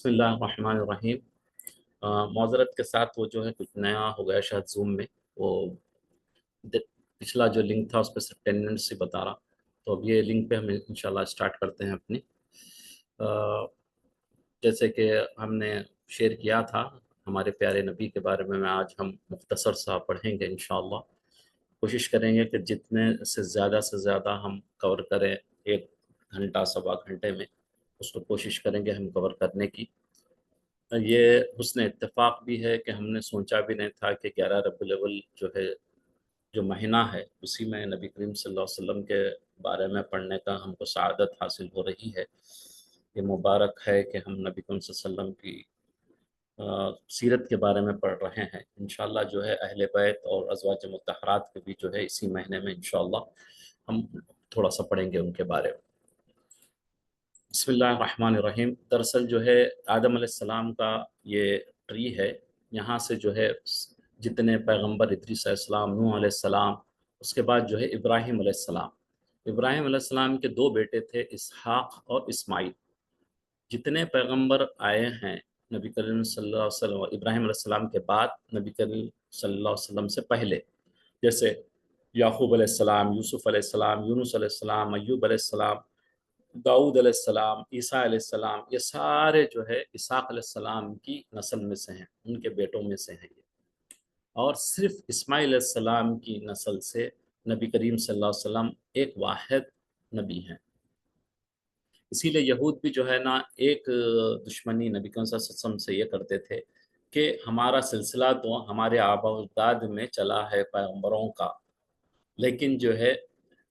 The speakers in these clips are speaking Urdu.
بسم اللہ الرحمن الرحیم۔ معذرت کے ساتھ وہ جو ہے کچھ نیا ہو گیا شاید زوم میں، وہ پچھلا جو لنک تھا اس پہ صرف 10 منٹ سے بتا رہا، تو اب یہ لنک پہ ہم انشاءاللہ اسٹارٹ کرتے ہیں اپنی۔ جیسے کہ ہم نے شیئر کیا تھا ہمارے پیارے نبی کے بارے میں آج ہم مختصر سا پڑھیں گے انشاءاللہ۔ کوشش کریں گے کہ جتنے سے زیادہ ہم کور کریں، 1 گھنٹہ سوا گھنٹے میں اس کو کوشش کریں گے ہم کور کرنے کی۔ یہ حسن اتفاق بھی ہے کہ ہم نے سوچا بھی نہیں تھا کہ 11 ربیع الاول جو ہے، جو مہینہ ہے، اسی میں نبی کریم صلی اللہ علیہ وسلم کے بارے میں پڑھنے کا ہم کو سعادت حاصل ہو رہی ہے۔ یہ مبارک ہے کہ ہم نبی کریم صلی اللہ علیہ وسلم کی سیرت کے بارے میں پڑھ رہے ہیں۔ انشاءاللہ جو ہے اہل بیت اور ازواج مطہرات کے بھی جو ہے اسی مہینے میں انشاءاللہ ہم تھوڑا سا پڑھیں گے ان کے بارے میں۔ بسم اللہ الرحمن الرحیم۔ دراصل جو ہے آدم علیہ السلام کا یہ ٹری ہے، یہاں سے جو ہے جتنے پیغمبر ادریس علیہ السلام، نوح علیہ السلام، اس کے بعد جو ہے ابراہیم علیہ السلام۔ ابراہیم علیہ السلام کے 2 بیٹے تھے، اسحاق اور اسماعیل۔ جتنے پیغمبر آئے ہیں نبی کریم صلی اللہ علیہ وسلم، ابراہیم علیہ السلام کے بعد نبی کریم صلی اللہ علیہ وسلم سے پہلے، جیسے یعقوب علیہ السلام، یوسف علیہ السلام، یونس علیہ السلام، ایوب علیہ السلام، داؤد علیہ السلام، عیسیٰ علیہ السلام، یہ سارے جو ہے اسحاق علیہ السلام کی نسل میں سے ہیں، ان کے بیٹوں میں سے ہیں یہ۔ اور صرف اسماعیل علیہ السلام کی نسل سے نبی کریم صلی اللہ علیہ وسلم ایک واحد نبی ہیں۔ اسی لیے یہود بھی جو ہے نا ایک دشمنی نبی کریم صلی اللہ علیہ وسلم سے یہ کرتے تھے کہ ہمارا سلسلہ تو ہمارے آباء و اجداد میں چلا ہے پیغمبروں کا، لیکن جو ہے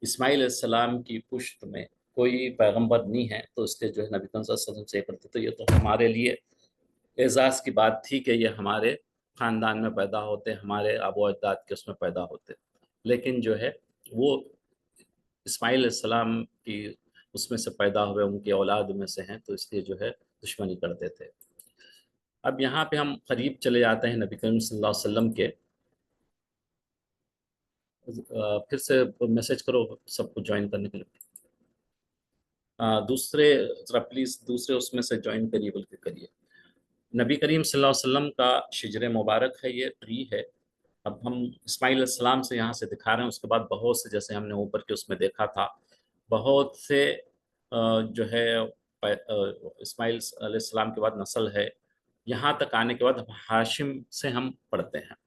اسماعیل علیہ السلام کی پشت میں کوئی پیغمبر نہیں ہے، تو اس لیے جو ہے نبی کریم صلی اللہ علیہ وسلم سے یہ کرتے تو یہ تو ہمارے لیے اعزاز کی بات تھی کہ یہ ہمارے خاندان میں پیدا ہوتے، ہمارے آباء و اجداد کے اس میں پیدا ہوتے، لیکن جو ہے وہ اسماعیل علیہ السلام کی اس میں سے پیدا ہوئے، ان کی اولاد میں سے ہیں، تو اس لیے جو ہے دشمنی کرتے تھے۔ اب یہاں پہ ہم قریب چلے جاتے ہیں نبی کریم صلی اللہ علیہ وسلم کے۔ پھر سے میسج کرو سب کو جوائن کرنے کے لیے۔ دوسرے ذرا پلیز دوسرے اس میں سے جوائن کریے، بلکہ کریے۔ نبی کریم صلی اللہ علیہ وسلم کا شجر مبارک ہے، یہ ٹری ہے۔ اب ہم اسماعیل علیہ السلام سے یہاں سے دکھا رہے ہیں، اس کے بعد بہت سے، جیسے ہم نے اوپر کے اس میں دیکھا تھا، بہت سے جو ہے اسماعیل علیہ السلام کے بعد نسل ہے۔ یہاں تک آنے کے بعد ہاشم سے ہم پڑھتے ہیں۔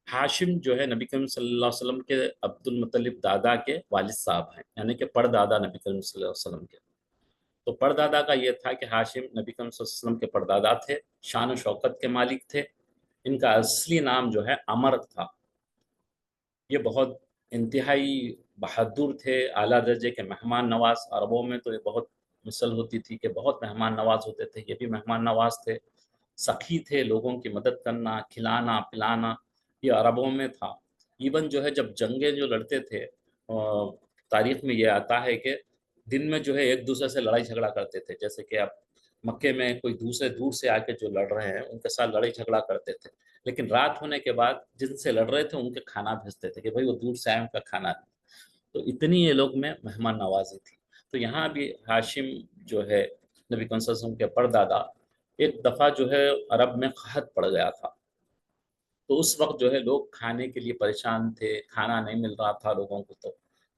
ہاشم جو ہے نبی کریم صلی اللہ علیہ وسلم کے عبد المطلب دادا کے والد صاحب ہیں، یعنی کہ پردادا نبی کریم صلی اللہ علیہ وسلم کے۔ تو پردادا کا یہ تھا کہ ہاشم نبی کریم صلی اللہ علیہ وسلم کے پردادا تھے، شان و شوکت کے مالک تھے۔ ان کا اصلی نام جو ہے عمر تھا۔ یہ بہت انتہائی بہادر تھے، اعلیٰ درجے کے مہمان نواز۔ عربوں میں تو یہ بہت مثل ہوتی تھی کہ بہت مہمان نواز ہوتے تھے، یہ بھی مہمان نواز تھے، سخی تھے، لوگوں کی مدد کرنا، کھلانا پلانا، یہ عربوں میں تھا۔ ایون جو ہے جب جنگیں جو لڑتے تھے، تاریخ میں یہ آتا ہے کہ دن میں جو ہے ایک دوسرے سے لڑائی جھگڑا کرتے تھے، جیسے کہ اب مکے میں کوئی دوسرے دور سے آ کے جو لڑ رہے ہیں ان کے ساتھ لڑائی جھگڑا کرتے تھے، لیکن رات ہونے کے بعد جن سے لڑ رہے تھے ان کے کھانا بھیجتے تھے کہ بھائی وہ دور سے آئے، ان کا کھانا دیں۔ تو اتنی یہ لوگ میں مہمان نوازی تھی۔ تو یہاں بھی ہاشم جو ہے نبی صلی اللہ علیہ وسلم کے پردادا، ایک دفعہ جو ہے عرب میں قحط پڑ گیا تھا، تو اس وقت جو ہے لوگ کھانے کے لیے پریشان تھے، کھانا نہیں مل رہا تھا لوگوں کو،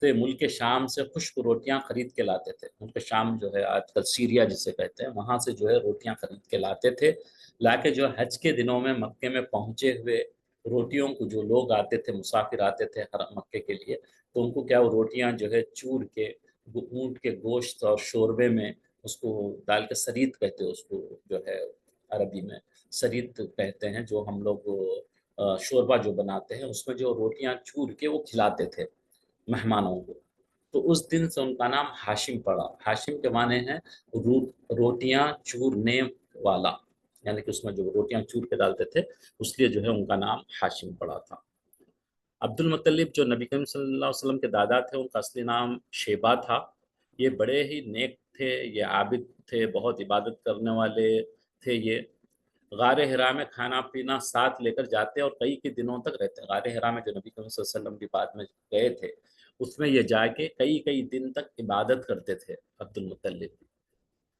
تو یہ ملک شام سے خشک روٹیاں خرید کے لاتے تھے۔ ملک شام جو ہے آج کل سیریا جسے کہتے ہیں، وہاں سے جو ہے روٹیاں خرید کے لاتے تھے، لا کے جو حج کے دنوں میں مکے میں پہنچے ہوئے روٹیوں کو، جو لوگ آتے تھے مسافر آتے تھے مکے کے لیے، تو ان کو کیا وہ روٹیاں جو ہے چور کے اونٹ کے گوشت اور شوربے میں اس کو ڈال کے، سرید کہتے ہیں اس کو، جو ہے عربی میں سرید کہتے ہیں، جو ہم لوگ شوربہ جو بناتے ہیں اس میں جو روٹیاں چور کے وہ کھلاتے تھے مہمانوں کو۔ تو اس دن سے ان کا نام ہاشم پڑا۔ ہاشم کے معنی ہیں روٹیاں چورنے والا، یعنی کہ اس میں جو روٹیاں چور کے ڈالتے تھے، اس لیے جو ہے ان کا نام ہاشم پڑا تھا۔ عبد المطلب جو نبی کریم صلی اللہ علیہ وسلم کے دادا تھے، ان کا اصلی نام شیبہ تھا۔ یہ بڑے ہی نیک تھے، یہ عابد تھے، بہت عبادت کرنے والے تھے۔ یہ غار حرا میں کھانا پینا ساتھ لے کر جاتے اور کئی دنوں تک رہتے۔ غار حرا میں جو نبی کریم صلی اللہ علیہ وسلم بھی بعد میں گئے تھے، اس میں یہ جا کے کئی دن تک عبادت کرتے تھے عبد المطلب۔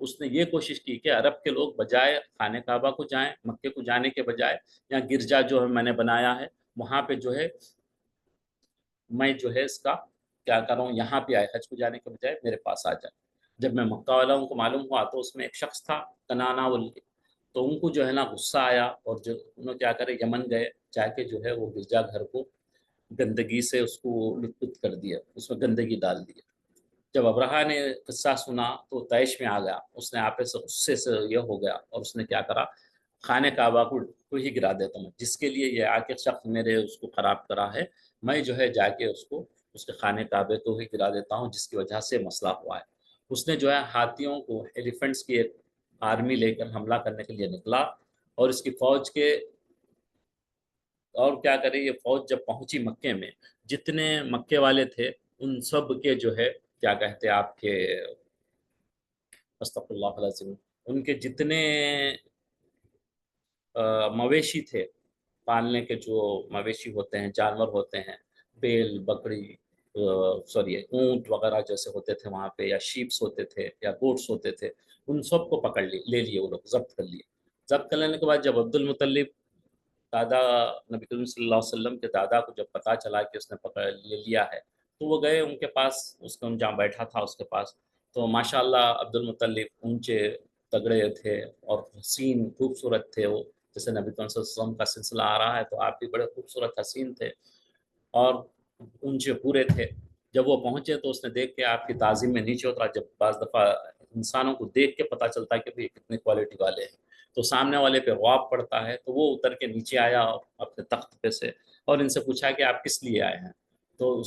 اس نے یہ کوشش کی کہ عرب کے لوگ بجائے خانہ کعبہ کو جائیں، مکے کو جانے کے بجائے، یا گرجا جو ہے میں نے بنایا ہے وہاں پہ جو ہے میں جو ہے اس کا کیا کروں، یہاں پہ آئے، حج کو جانے کے بجائے میرے پاس آ جائے۔ جب میں مکہ والوں کو معلوم ہوا تو اس میں ایک شخص تھا کنانا بول کے، تو ان کو جو ہے نا غصہ آیا، اور جو انہوں کیا کرے یمن گئے، جا کے جو ہے وہ گرجا گھر کو گندگی سے اس کو لت پت کر دیا، اس میں گندگی ڈال دی۔ جب ابرہا نے قصہ سنا تو طیش میں آ گیا، اس نے آپے سے غصے سے یہ ہو گیا، اور اس نے کیا کرا، خانہ کعبہ کو ہی گرا دیتا ہوں، جس کے لیے یہ آ کے شخص میرے اس کو خراب کرا ہے، میں جو ہے جا کے اس کو اس کے خانہ کعبے کو ہی گرا دیتا ہوں، جس کی وجہ سے مسئلہ ہوا ہے۔ اس نے جو ہے ہاتھیوں کو، ایلیفنٹس کی ایک آرمی لے کر حملہ کرنے کے لیے نکلا، اور اس کی فوج کے، اور کیا کرے یہ فوج جب پہنچی مکے میں، جتنے مکے والے تھے ان سب کے جو ہے کیا کہتے آپ کے، استغفر اللہ العظیم، ان کے جتنے مویشی تھے، پالنے کے جو مویشی ہوتے ہیں، جانور ہوتے ہیں، بیل، بکری، سوری اونٹ وغیرہ جیسے ہوتے تھے وہاں پہ، یا شیپس ہوتے تھے، یا گوٹس ہوتے تھے، ان سب کو پکڑ لے لیے وہ لوگ، ضبط کر لیے۔ ضبط کر لینے کے بعد جب عبد المطلب دادا نبی کریم صلی اللہ علیہ وسلم کے دادا کو جب پتہ چلا کہ اس نے پکڑ لیا ہے، تو وہ گئے ان کے پاس، اس کو جہاں بیٹھا تھا اس کے پاس، تو ماشاءاللہ عبد المطلب اونچے تگڑے تھے اور حسین خوبصورت تھے وہ، جیسے نبی کریم صلی اللہ علیہ وسلم کا سلسلہ آ رہا ہے تو آپ بھی بڑے خوبصورت حسین تھے اور اونچے پورے تھے۔ جب وہ پہنچے تو اس نے دیکھ کے آپ کی تعظیم میں نیچے اترا، جب بعض دفعہ انسانوں کو دیکھ کے پتہ چلتا ہے کہ بھئی کتنے کوالٹی والے ہیں، تو سامنے والے پہ غواب پڑتا ہے، تو وہ اتر کے نیچے آیا اپنے تخت پہ سے، اور ان سے پوچھا کہ آپ کس لیے آئے ہیں؟ تو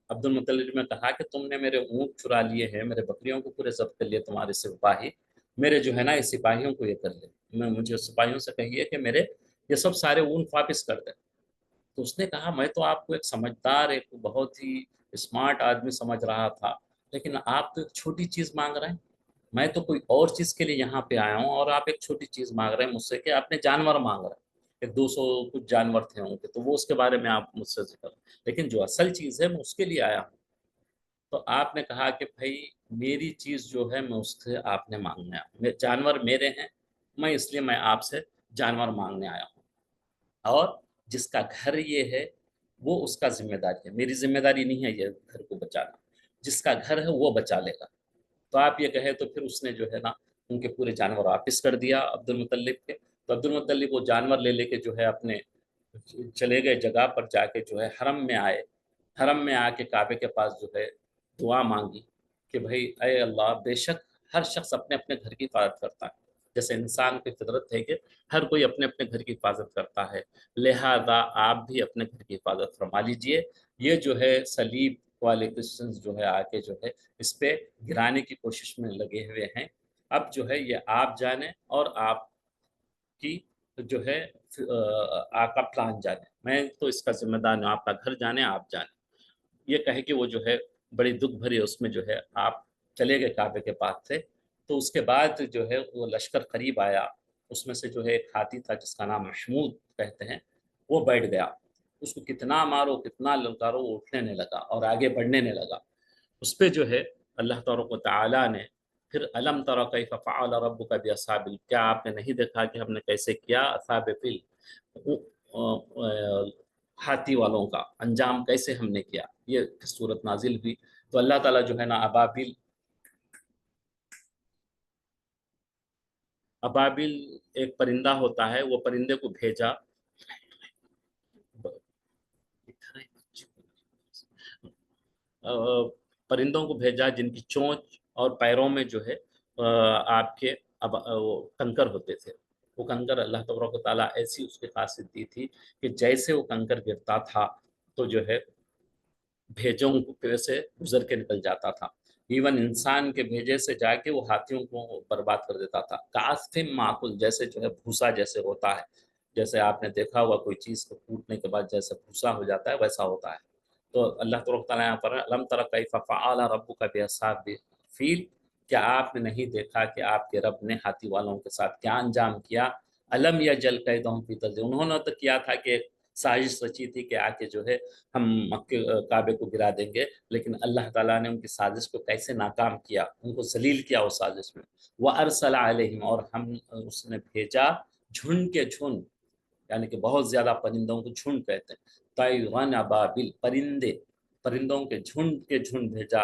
عبد المطلب نے کہا کہ تم نے میرے اونٹ چرا لیے ہیں، میرے بکریوں کو پورے ضبط کر لیے تمہارے سپاہی، میرے جو ہے نا اس سپاہیوں کو یہ کر لے، مجھے سپاہیوں سے کہیے کہ میرے یہ سب سارے اونٹ واپس کر دیں۔ تو اس نے کہا میں تو آپ کو ایک سمجھدار، ایک بہت ہی اسمارٹ آدمی سمجھ رہا تھا، لیکن آپ تو ایک چھوٹی چیز مانگ رہے ہیں، میں تو کوئی اور چیز کے لیے یہاں پہ آیا ہوں، اور آپ ایک چھوٹی چیز مانگ رہے ہیں مجھ سے کہ آپ نے جانور مانگ رہے ہیں، کہ 200 کچھ جانور تھے ان کے، تو وہ اس کے بارے میں آپ مجھ سے ذکر، لیکن جو اصل چیز ہے میں اس کے لیے آیا ہوں۔ تو آپ نے کہا کہ بھائی میری چیز جو ہے میں اس سے آپ نے مانگنا ہے، جانور میرے ہیں، میں اس لیے میں آپ سے جانور مانگنے آیا ہوں، اور جس کا گھر یہ ہے وہ اس کا ذمہ داری ہے، میری ذمہ داری نہیں ہے یہ گھر کو بچانا، جس کا گھر ہے وہ بچا لے گا۔ تو آپ یہ کہے تو پھر اس نے جو ہے نا ان کے پورے جانور واپس کر دیا عبد المطلب کے۔ تو عبد المطلب وہ جانور لے لے کے جو ہے اپنے چلے گئے جگہ پر، جا کے جو ہے حرم میں آئے، حرم میں آ کے کعبے کے پاس جو ہے دعا مانگی کہ بھائی اے اللہ، بے شک ہر شخص اپنے اپنے گھر کی حفاظت کرتا ہے، جیسے انسان کی فطرت ہے کہ ہر کوئی اپنے اپنے گھر کی حفاظت کرتا ہے، لہذا آپ بھی اپنے گھر کی حفاظت فرما لیجئے۔ یہ جو ہے صلیب والے کرسچنز جو ہے آ کے جو ہے اس پہ گرانے کی کوشش میں لگے ہوئے ہیں۔ اب جو ہے یہ آپ جانیں اور آپ کی جو ہے آپ کا پلان جانیں، میں تو اس کا ذمہ دار ہوں، آپ کا گھر جانیں، آپ جانیں۔ یہ کہے کہ وہ جو ہے بڑی دکھ بھری اس میں جو ہے آپ چلے گئے کعبے کے پاس سے۔ تو اس کے بعد جو ہے وہ لشکر قریب آیا، اس میں سے جو ہے ایک ہاتھی تھا جس کا نام محمود کہتے ہیں، وہ بیٹھ گیا، اس کو کتنا مارو کتنا للکارو وہ اٹھنے نہیں لگا اور آگے بڑھنے نہیں لگا۔ اس پہ جو ہے اللہ تبارک و تعالیٰ نے پھر الم تر کیف فعل ربک باصحاب الفیل، کیا آپ نے نہیں دیکھا کہ ہم نے کیسے کیا اصحاب فیل، ہاتھی والوں کا انجام کیسے ہم نے کیا، یہ صورت نازل ہوئی۔ تو اللہ تعالیٰ جو ہے نا ابابیل ایک پرندہ ہوتا ہے، وہ پرندے کو بھیجا، پرندوں کو بھیجا جن کی چونچ اور پیروں میں جو ہے آپ کے کنکر ہوتے تھے۔ وہ کنکر اللہ تبارک و تعالیٰ ایسی اس کی خاصیت دی تھی کہ جیسے وہ کنکر گرتا تھا تو جو ہے بھیجوں پہ سے گزر کے نکل جاتا تھا، ایون انسان کے بھیجے سے جا کے وہ ہاتھیوں کو برباد کر دیتا تھا۔ کاسفم معقول، جیسے جو ہے بھوسا جیسے ہوتا ہے، جیسے آپ نے دیکھا ہوا کوئی چیز کو ٹوٹنے کے بعد جیسے بھوسا ہو جاتا ہے ویسا ہوتا ہے۔ تو اللہ تبارک تعالیٰ یہاں پر الم تر کیف فعل ربک باصحاب الفیل، کیا آپ نے نہیں دیکھا کہ آپ کے رب نے ہاتھی والوں کے ساتھ کیا انجام کیا؟ الم یجعل کیدہم فی تضلیل، انہوں نے تو کیا تھا کہ سازش رچی تھی کہ آ کے جو ہے ہم مکے کعبے کو گرا دیں گے، لیکن اللہ تعالیٰ نے ان کی سازش کو کیسے ناکام کیا، ان کو ذلیل کیا اس سازش میں۔ وَأَرْسَلَ عَلَيْهِمْ، اور ہم اس نے بھیجا جھنڈ کے جھنڈ، یعنی کہ بہت زیادہ پرندوں کو جھنڈ کہتے ہیں، طیران ابابیل، پرندے، پرندوں کے جھنڈ بھیجا۔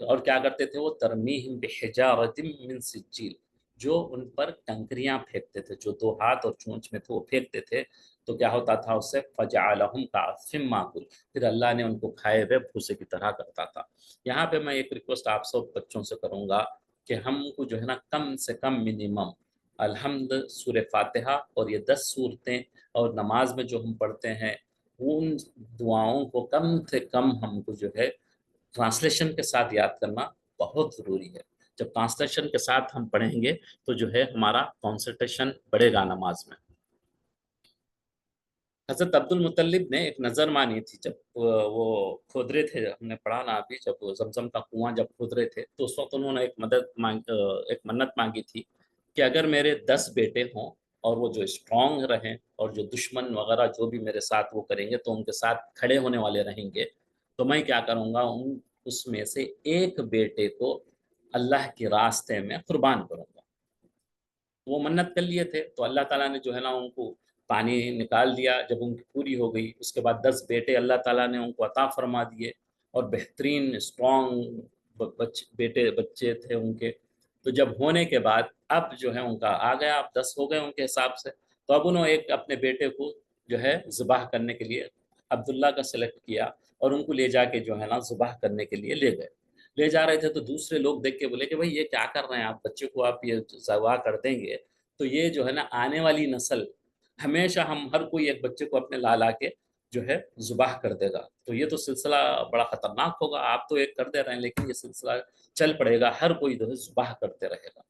اور کیا کرتے تھے وہ؟ ترمیہم بحجارۃ من سجیل، جو ان پر کنکریاں پھینکتے تھے، جو دو ہاتھ اور چونچ میں تھے وہ پھینکتے تھے، تو کیا ہوتا تھا اس سے؟ فجعلہم کعصف ماکول، پھر اللہ نے ان کو کھائے ہوئے بھوسے کی طرح کرتا تھا۔ یہاں پہ میں ایک ریکویسٹ آپ سب بچوں سے کروں گا کہ ہم کو جو ہے نا کم سے کم منیمم الحمد، سورہ فاتحہ اور یہ 10 صورتیں اور نماز میں جو ہم پڑھتے ہیں ان دعاؤں کو کم سے کم ہم کو جو ہے ٹرانسلیشن کے ساتھ یاد کرنا بہت ضروری ہے۔ جب ٹرانسلیشن کے ساتھ ہم پڑھیں گے تو جو ہے ہمارا کانسنٹریشن بڑھے گا نماز میں۔ حضرت عبد المطلب نے ایک نظر مانی تھی، جب وہ کھود رہے تھے، ہم نے پڑھا نا ابھی، جب وہ زمزم کا کنواں جب کھود رہے تھے تو اس وقت انہوں نے ایک منت مانگی تھی کہ اگر میرے 10 بیٹے ہوں اور وہ جو اسٹرانگ رہیں اور جو دشمن وغیرہ جو بھی میرے ساتھ وہ کریں گے تو ان کے ساتھ کھڑے ہونے والے رہیں گے، تو میں کیا کروں گا، اس میں سے ایک بیٹے کو اللہ کے راستے میں قربان کروں گا۔ وہ منت کر لیے تھے، تو اللہ تعالیٰ نے جو ہے نا ان کو پانی نکال دیا۔ جب ان کی پوری ہو گئی اس کے بعد 10 بیٹے اللہ تعالیٰ نے ان کو عطا فرما دیے، اور بہترین اسٹرانگ بچے تھے ان کے۔ تو جب ہونے کے بعد اب جو ہے ان کا آ گیا، اب 10 ہو گئے ان کے حساب سے، تو اب انہوں ایک اپنے بیٹے کو جو ہے ذبح کرنے کے لیے عبداللہ کا سلیکٹ کیا، اور ان کو لے جا کے جو ہے نا ذبح کرنے کے لیے لے گئے۔ لے جا رہے تھے تو دوسرے لوگ دیکھ کے بولے کہ بھائی یہ کیا کر رہے ہیں آپ، بچے کو آپ یہ ذبح کر دیں گے تو یہ جو ہے نا آنے والی نسل، ہمیشہ ہم ہر کوئی ایک بچے کو اپنے لا کے جو ہے ذبح کر دے گا، تو یہ تو سلسلہ بڑا خطرناک ہوگا۔ آپ تو ایک کر دے رہے ہیں لیکن یہ سلسلہ چل پڑے گا، ہر کوئی جو ہے ذبح کرتے رہے گا۔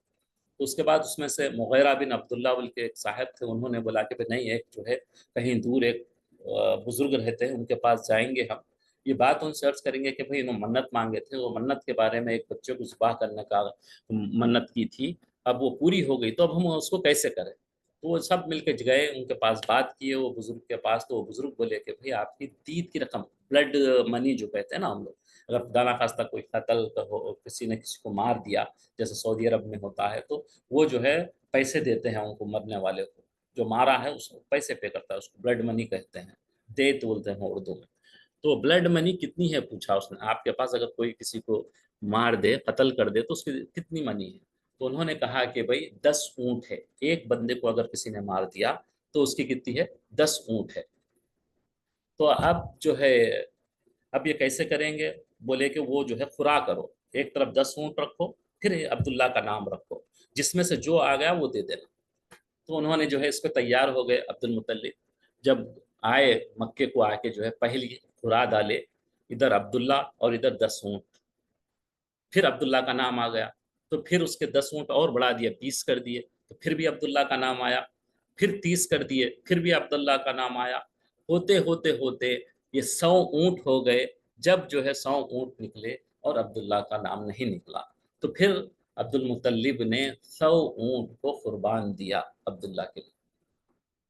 تو اس کے بعد اس میں سے مغیرہ بن عبداللہ بول کے ایک صاحب تھے، انہوں نے بولا کہ نہیں، ایک جو ہے کہیں دور ایک بزرگ رہتے ہیں، ان کے پاس جائیں گے، ہم یہ بات ان سے عرض کریں گے کہ بھئی انہوں منت مانگے تھے، وہ منت کے بارے میں ایک بچے کو ذبح کرنے کا منت کی تھی، اب وہ پوری ہو گئی تو اب ہم اس کو کیسے کریں؟ تو وہ سب مل کے گئے ان کے پاس، بات کیے وہ بزرگ کے پاس، تو وہ بزرگ بولے کہ بھئی آپ کی دید کی رقم، بلڈ منی جو کہتے ہیں نا ہم لوگ، اگر خدا نخواستہ کوئی قتل ہو، کسی نے کسی کو مار دیا جیسے سعودی عرب میں ہوتا ہے، تو وہ جو ہے پیسے دیتے ہیں ان کو، مرنے والے کو جو مارا ہے اس کو پیسے پے کرتا ہے، اس کو بلڈ منی کہتے ہیں، دیت بولتے ہیں اردو میں۔ تو بلڈ منی کتنی ہے پوچھا اس نے، آپ کے پاس اگر کوئی کسی کو مار دے، قتل کر دے تو اس کی کتنی منی ہے؟ تو انہوں نے کہا کہ بھئی 10 اونٹ ہے، ایک بندے کو اگر کسی نے مار دیا تو اس کی کتنی ہے؟ 10 اونٹ ہے۔ تو اب جو ہے اب یہ کیسے کریں گے؟ بولے کہ وہ جو ہے خورا کرو، ایک طرف 10 اونٹ رکھو، پھر عبداللہ کا نام رکھو، جس میں سے جو آ گیا وہ دے دینا۔ تو انہوں نے جو ہے اس پہ تیار ہو گئے عبد المطلب، جب آئے مکے کو آ کے جو ہے پہلی خورا ڈالے، ادھر عبداللہ اور ادھر 10 اونٹ، پھر عبداللہ کا نام آ گیا، تو پھر اس کے 10 اونٹ اور بڑھا دیے، 20 کر دیے، تو پھر بھی عبداللہ کا نام آیا، پھر 30 کر دیے، پھر بھی عبداللہ کا نام آیا، ہوتے ہوتے ہوتے یہ 100 اونٹ ہو گئے۔ جب جو ہے 100 اونٹ نکلے اور عبداللہ کا نام نہیں نکلا، تو پھر عبد المطلب نے 100 اونٹ کو قربان دیا عبداللہ کے لیے۔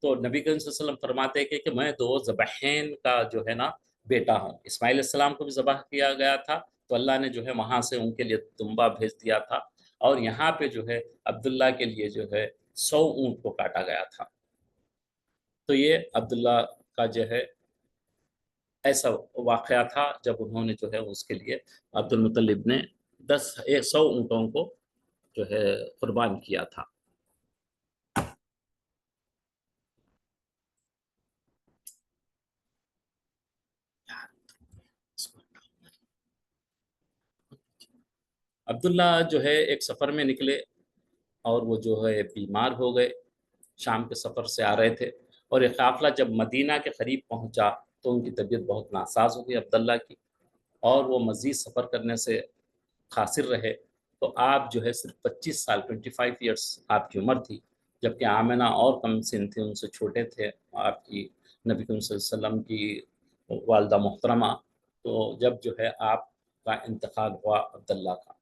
تو نبی کریم صلی اللہ علیہ وسلم فرماتے ہیں کہ میں 2 ذبحین کا جو ہے نا بیٹا ہوں۔ اسماعیل علیہ السلام کو بھی ذبح کیا گیا تھا، تو اللہ نے جو ہے وہاں سے ان کے لیے دمبا بھیج دیا تھا، اور یہاں پہ جو ہے عبداللہ کے لیے جو ہے 100 اونٹ کو کاٹا گیا تھا۔ تو یہ عبداللہ کا جو ہے ایسا واقعہ تھا جب انہوں نے جو ہے اس کے لیے عبد المطلب نے 100 اونٹوں کو جو ہے قربان کیا تھا۔ عبداللہ جو ہے ایک سفر میں نکلے، اور وہ جو ہے بیمار ہو گئے، شام کے سفر سے آ رہے تھے، اور یہ قافلہ جب مدینہ کے قریب پہنچا تو ان کی طبیعت بہت ناساز ہو گئی عبداللہ کی، اور وہ مزید سفر کرنے سے قاصر رہے۔ تو آپ جو ہے صرف 25 سال 25 ایئرس آپ کی عمر تھی، جبکہ آمنہ اور کم سن تھے، ان سے چھوٹے تھے آپ کی نبی کریم صلی اللہ علیہ وسلم کی والدہ محترمہ۔ تو جب جو ہے آپ کا انتقال ہوا عبداللہ کا،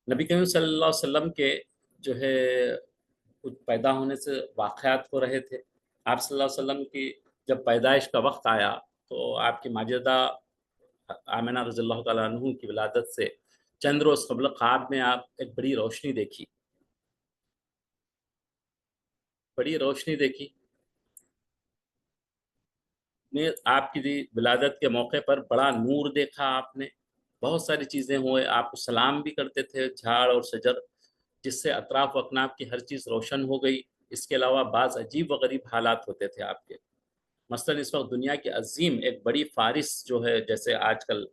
نبی کریم صلی اللہ علیہ وسلم کے جو ہے کچھ پیدا ہونے سے واقعات ہو رہے تھے. آپ صلی اللہ علیہ وسلم کی جب پیدائش کا وقت آیا تو آپ کی ماجدہ آمنہ رضی اللہ تعالیٰ عنہ کی ولادت سے چند روز قبل خواب میں آپ ایک بڑی روشنی دیکھی. بڑی روشنی دیکھی نے آپ کی ولادت کے موقع پر بڑا نور دیکھا آپ نے. بہت ساری چیزیں ہوئے. آپ کو سلام بھی کرتے تھے جھاڑ اور شجر، جس سے اطراف و اکناف کی ہر چیز روشن ہو گئی. اس کے علاوہ بعض عجیب و غریب حالات ہوتے تھے آپ کے. مثلا اس وقت دنیا کی عظیم ایک بڑی فارس جو ہے، جیسے آج کل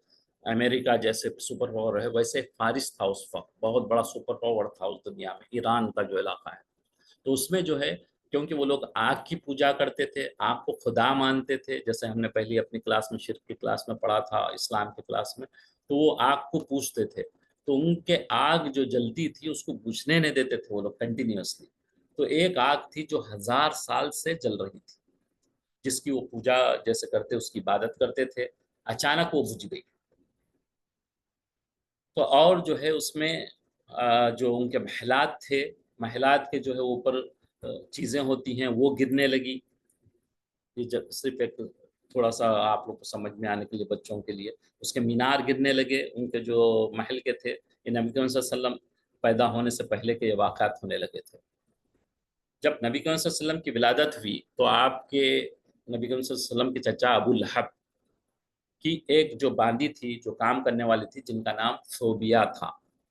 امریکہ جیسے سپر پاور ہے، ویسے فارس تھا اس وقت. بہت بڑا سپر پاور تھا اس دنیا میں، ایران کا جو علاقہ ہے. تو اس میں جو ہے کیونکہ وہ لوگ آگ کی پوجا کرتے تھے، آگ کو خدا مانتے تھے، جیسے ہم نے پہلی اپنی کلاس میں شرک کی کلاس میں پڑھا تھا، اسلام کی کلاس میں. تو وہ آگ کو پوجتے تھے. تو ان کے آگ جو جلتی تھی اس کو بجھنے نہیں دیتے تھے وہ لوگ کنٹینیوسلی. تو ایک آگ تھی جو 1000 سال سے جل رہی تھی، جس کی وہ پوجا جیسے کرتے اس کی عبادت کرتے تھے. اچانک وہ بجھ گئی. تو اور جو ہے اس میں جو ان کے محلات تھے، محلات کے جو ہے اوپر چیزیں ہوتی ہیں وہ گرنے لگی. یہ جب صرف ایک تھوڑا سا آپ لوگ کو سمجھ میں آنے کے لیے بچوں کے لیے، اس کے مینار گرنے لگے ان کے جو محل کے تھے. یہ نبی کریم صلی اللہ علیہ وسلم پیدا ہونے سے پہلے کے یہ واقعات ہونے لگے تھے. جب نبی کریم صلی اللہ علیہ وسلم کی ولادت ہوئی تو آپ کے نبی کریم صلی اللہ علیہ وسلم کے چچا ابو لہب کی ایک جو باندی تھی، جو کام کرنے والی تھی، جن کا نام صوبیہ تھا.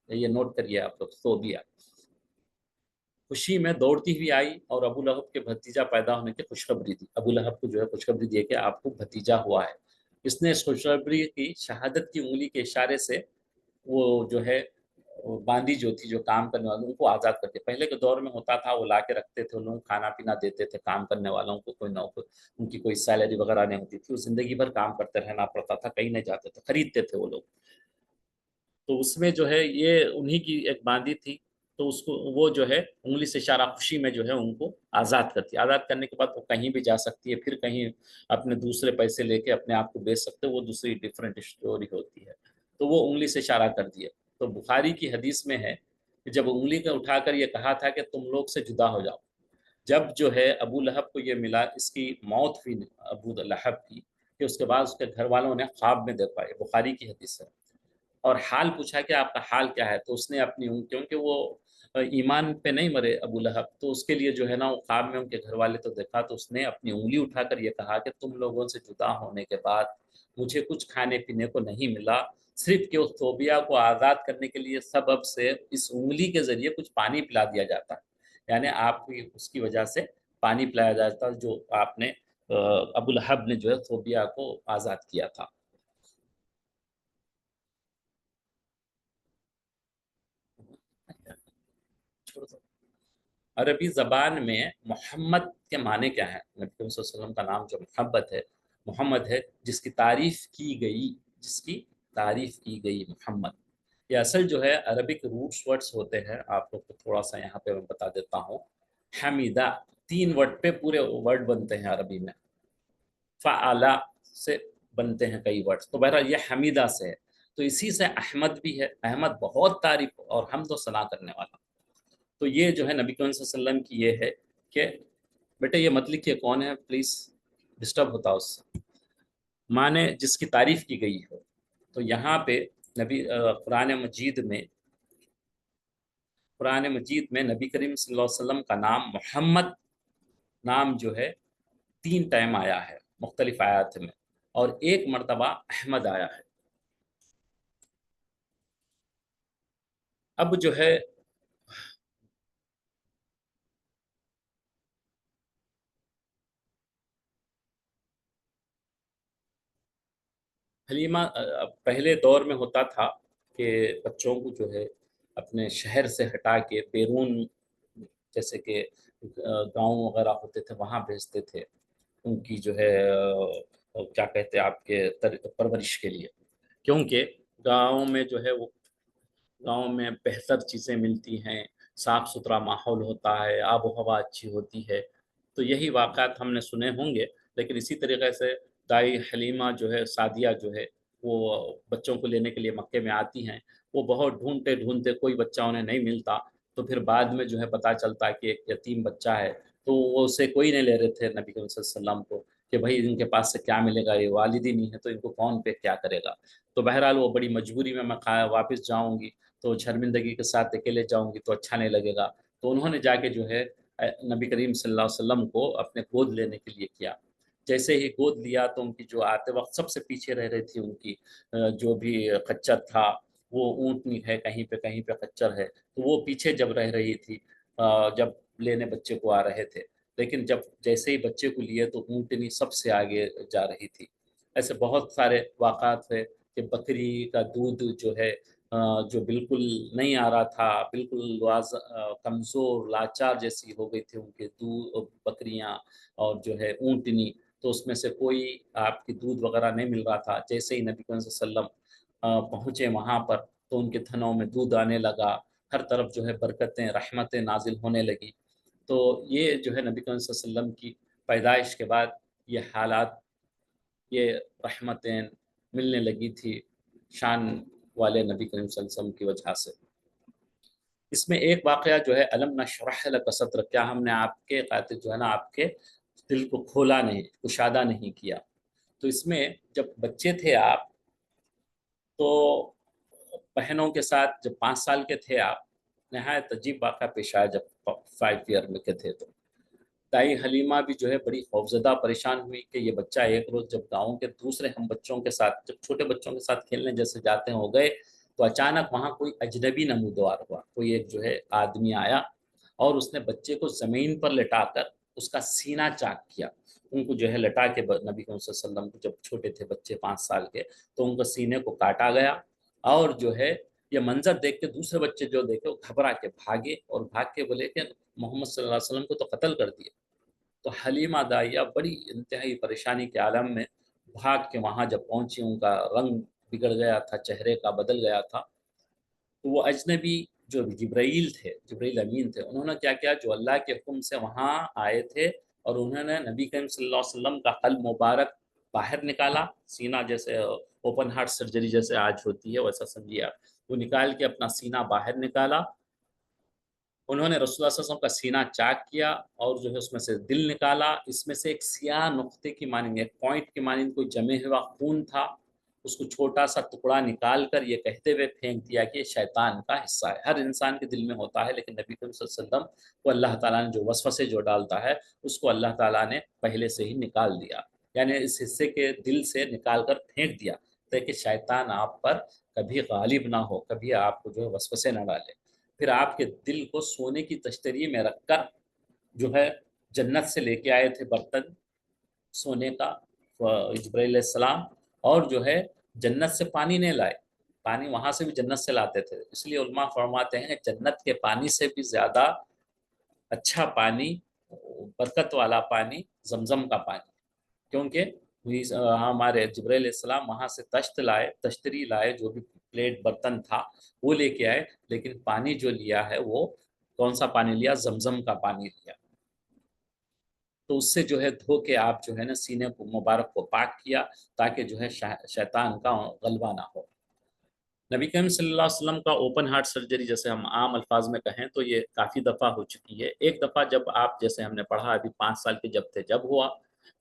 یہ نوٹ کریے آپ لوگ، صوبیہ. خوشی میں دوڑتی ہوئی آئی اور ابو لہب کے بھتیجا پیدا ہونے کی خوشخبری دی. ابو لہب کو جو ہے خوشخبری دی کہ آپ کو بھتیجا ہوا ہے. اس نے اس خوشخبری کی شہادت کی انگلی کے اشارے سے وہ جو ہے باندی جو تھی، جو کام کرنے والوں کو آزاد کرتے. پہلے کے دور میں ہوتا تھا وہ لا کے رکھتے تھے، انہوں کھانا پینا دیتے تھے کام کرنے والوں کو. کوئی نوکر، ان کی کوئی سیلری وغیرہ نہیں ہوتی تھی، وہ زندگی بھر کام کرتے رہنا پڑتا تھا، کہیں نہیں جاتے تھے، خریدتے تھے وہ لوگ. تو اس میں جو ہے یہ انہی کی ایک باندی تھی. تو اس کو وہ جو ہے انگلی سے اشارہ خوشی میں جو ہے ان کو آزاد کرتی. آزاد کرنے کے بعد وہ کہیں بھی جا سکتی ہے، پھر کہیں اپنے دوسرے پیسے لے کے اپنے آپ کو بیچ سکتے، وہ دوسری ڈیفرنٹ اسٹوری ہوتی ہے. تو وہ انگلی سے اشارہ کر دیا. تو بخاری کی حدیث میں ہے کہ جب انگلی کو اٹھا کر یہ کہا تھا کہ تم لوگ سے جدا ہو جاؤ، جب جو ہے ابو لہب کو یہ ملا، اس کی موت ہوئی ابو لہب کی، کہ اس کے بعد اس کے گھر والوں نے خواب میں دیکھا. یہ بخاری کی حدیث ہے. اور حال پوچھا کہ آپ کا حال کیا ہے. تو اس نے اپنی کیونکہ وہ ایمان پہ نہیں مرے ابو لہب، تو اس کے لیے جو ہے نا وہ خواب میں ان کے گھر والے تو دیکھا، تو اس نے اپنی انگلی اٹھا کر یہ کہا کہ تم لوگوں سے جدا ہونے کے بعد مجھے کچھ کھانے پینے کو نہیں ملا، صرف کہ اس توبیہ کو آزاد کرنے کے لیے سبب سے اس انگلی کے ذریعے کچھ پانی پلا دیا جاتا ہے. یعنی آپ کی اس کی وجہ سے پانی پلایا جاتا ہے، جو آپ نے ابو لہب نے جو ہے توبیہ کو آزاد کیا تھا. عربی زبان میں محمد کے معنی کیا ہے؟ نبی صلی اللہ علیہ وسلم کا نام جو محبت ہے، محمد ہے، جس کی تعریف کی گئی، جس کی تعریف کی گئی محمد. یہ اصل جو ہے عربک روٹس ورڈز ہوتے ہیں. آپ لوگ کو تھوڑا سا یہاں پہ میں بتا دیتا ہوں. حمیدہ، 3 ورڈ پہ پورے ورڈ بنتے ہیں عربی میں. فعلا سے بنتے ہیں کئی ورڈز. تو بہرحال یہ حمیدہ سے ہے. تو اسی سے احمد بھی ہے. احمد بہت تعریف اور حمد و ثنا کرنے والا. تو یہ جو ہے نبی کریم صلی اللہ علیہ وسلم کی یہ ہے کہ بیٹے یہ مت لکھیے کون ہے پلیز، ڈسٹرب ہوتا اس سے. معنی جس کی تعریف کی گئی ہے. تو یہاں پہ نبی قرآن مجید میں نبی کریم صلی اللہ علیہ وسلم کا نام محمد نام جو ہے 3 ٹائم آیا ہے مختلف آیات میں، اور 1 مرتبہ احمد آیا ہے. اب جو ہے حلیمہ، پہلے دور میں ہوتا تھا کہ بچوں کو جو ہے اپنے شہر سے ہٹا کے بیرون، جیسے کہ گاؤں وغیرہ ہوتے تھے وہاں بھیجتے تھے ان کی جو ہے کیا کہتے ہیں آپ کے پرورش کے لیے. کیونکہ گاؤں میں جو ہے وہ گاؤں میں بہتر چیزیں ملتی ہیں، صاف ستھرا ماحول ہوتا ہے، آب و ہوا اچھی ہوتی ہے. تو یہی واقعات ہم نے سنے ہوں گے. لیکن اسی طریقے سے دائی حلیمہ جو ہے، سعدیہ جو ہے، وہ بچوں کو لینے کے لیے مکے میں آتی ہیں. وہ بہت ڈھونڈتے ڈھونڈتے کوئی بچہ انہیں نہیں ملتا، تو پھر بعد میں جو ہے پتہ چلتا کہ ایک یتیم بچہ ہے، تو وہ اسے کوئی نہیں لے رہے تھے نبی کریم صلی اللہ علیہ وسلم کو کہ بھائی ان کے پاس سے کیا ملے گا، یہ والد ہی نہیں ہے تو ان کو کون پہ کیا کرے گا۔ تو بہرحال وہ بڑی مجبوری میں واپس جاؤں گی تو شرمندگی کے ساتھ اکیلے جاؤں گی تو اچھا نہیں لگے گا، تو انہوں نے جا کے جو ہے نبی کریم صلی اللہ علیہ وسلم کو اپنے گود لینے کے لیے کیا۔ جیسے ہی گود لیا تو ان کی جو آتے وقت سب سے پیچھے رہ رہی تھی، ان کی جو بھی خچر تھا، وہ اونٹنی ہے کہیں پہ خچر ہے، تو وہ پیچھے جب رہ رہی تھی جب لینے بچے کو آ رہے تھے، لیکن جب جیسے ہی بچے کو لیے تو اونٹنی سب سے آگے جا رہی تھی۔ ایسے بہت سارے واقعات ہے کہ بکری کا دودھ جو ہے جو بالکل نہیں آ رہا تھا، بالکل کمزور لاچار جیسی ہو گئی تھی ان کے دودھ بکریاں اور جو ہے اونٹنی، تو اس میں سے کوئی آپ کی دودھ وغیرہ نہیں مل رہا تھا۔ جیسے ہی نبی کریم صلی اللہ علیہ وسلم پہنچے وہاں پر تو ان کے تھنوں میں دودھ آنے لگا، ہر طرف جو ہے برکتیں رحمتیں نازل ہونے لگی۔ تو یہ جو ہے نبی کریم صلی اللہ علیہ وسلم کی پیدائش کے بعد یہ حالات، یہ رحمتیں ملنے لگی تھی شان والے نبی کریم صلی اللہ علیہ وسلم کی وجہ سے۔ اس میں ایک واقعہ جو ہے الم نشرح لک صدرک، کیا ہم نے آپ کے خاطر جو ہے نا آپ کے دل کو کھولا نہیں، کشادہ نہیں کیا۔ تو اس میں جب بچے تھے آپ تو بہنوں کے ساتھ جب 5 سال کے تھے آپ، نہایت عجیب واقعہ پیش آیا جب 5 ایئر میں کے تھے تو دائی حلیمہ بھی جو ہے بڑی خوفزدہ پریشان ہوئی کہ یہ بچہ ایک روز جب گاؤں کے دوسرے ہم بچوں کے ساتھ، جب چھوٹے بچوں کے ساتھ کھیلنے جیسے جاتے ہیں ہو گئے، تو اچانک وہاں کوئی اجنبی نمودار ہوا، کوئی ایک جو ہے آدمی آیا اور اس نے بچے کو زمین پر لٹا کر اس کا سینہ چاک کیا۔ ان کو جو ہے لٹا کے نبی صلی اللہ علیہ وسلم کو، جب چھوٹے تھے بچے 5 سال کے، تو ان کو سینے کو کاٹا گیا، اور جو ہے یہ منظر دیکھ کے دوسرے بچے جو دیکھے وہ گھبرا کے بھاگے اور بھاگ کے بولے کہ محمد صلی اللہ علیہ وسلم کو تو قتل کر دیا۔ تو حلیمہ دائیہ بڑی انتہائی پریشانی کے عالم میں بھاگ کے وہاں جب پہنچی، ان کا رنگ بگڑ گیا تھا، چہرے کا بدل گیا تھا، تو وہ اجنبی جو جبرائیل تھے، جبرائیل امین تھے، انہوں نے کیا کیا، جو اللہ کے حکم سے وہاں آئے تھے اور انہوں نے نبی کریم صلی اللہ علیہ وسلم کا قلب مبارک باہر نکالا، سینہ جیسے اوپن ہارٹ سرجری جیسے آج ہوتی ہے ویسا سمجھیے آپ، وہ نکال کے اپنا سینہ باہر نکالا، انہوں نے رسول اللہ صلی اللہ علیہ وسلم کا سینہ چاک کیا اور جو ہے اس میں سے دل نکالا، اس میں سے ایک سیاہ نقطے کی مانند، ایک پوائنٹ کی مانند کوئی جمے ہوا خون تھا، اس کو چھوٹا سا ٹکڑا نکال کر یہ کہتے ہوئے پھینک دیا کہ یہ شیطان کا حصہ ہے۔ ہر انسان کے دل میں ہوتا ہے، لیکن نبی کریم صلی اللہ علیہ وسلم کو اللہ تعالیٰ نے جو وسوسے جو ڈالتا ہے اس کو اللہ تعالیٰ نے پہلے سے ہی نکال دیا، یعنی اس حصے کے دل سے نکال کر پھینک دیا تاکہ شیطان آپ پر کبھی غالب نہ ہو، کبھی آپ کو جو ہے وسوسے نہ ڈالے۔ پھر آپ کے دل کو سونے کی تشتری میں رکھ کر جو ہے جنت سے لے کے آئے تھے برتن سونے کا جبرائیل علیہ السلام، اور جو ہے جنت سے پانی نہیں لائے، پانی وہاں سے بھی جنت سے لاتے تھے، اس لیے علماء فرماتے ہیں جنت کے پانی سے بھی زیادہ اچھا پانی، برکت والا پانی زمزم کا پانی، کیونکہ ہمارے جبرائیل علیہ السلام وہاں سے تشتری لائے، جو بھی پلیٹ برتن تھا وہ لے کے آئے، لیکن پانی جو لیا ہے وہ کون سا پانی لیا، زمزم کا پانی لیا، تو اس سے جو ہے دھو کے آپ جو ہے نا سینے کو مبارک کو پاک کیا تاکہ جو ہے شیطان کا غلبہ نہ ہو۔ نبی کریم صلی اللہ علیہ وسلم کا اوپن ہارٹ سرجری جیسے ہم عام الفاظ میں کہیں تو یہ کافی دفعہ ہو چکی ہے۔ ایک دفعہ جب آپ جیسے ہم نے پڑھا ابھی 5 سال کے جب تھے جب ہوا،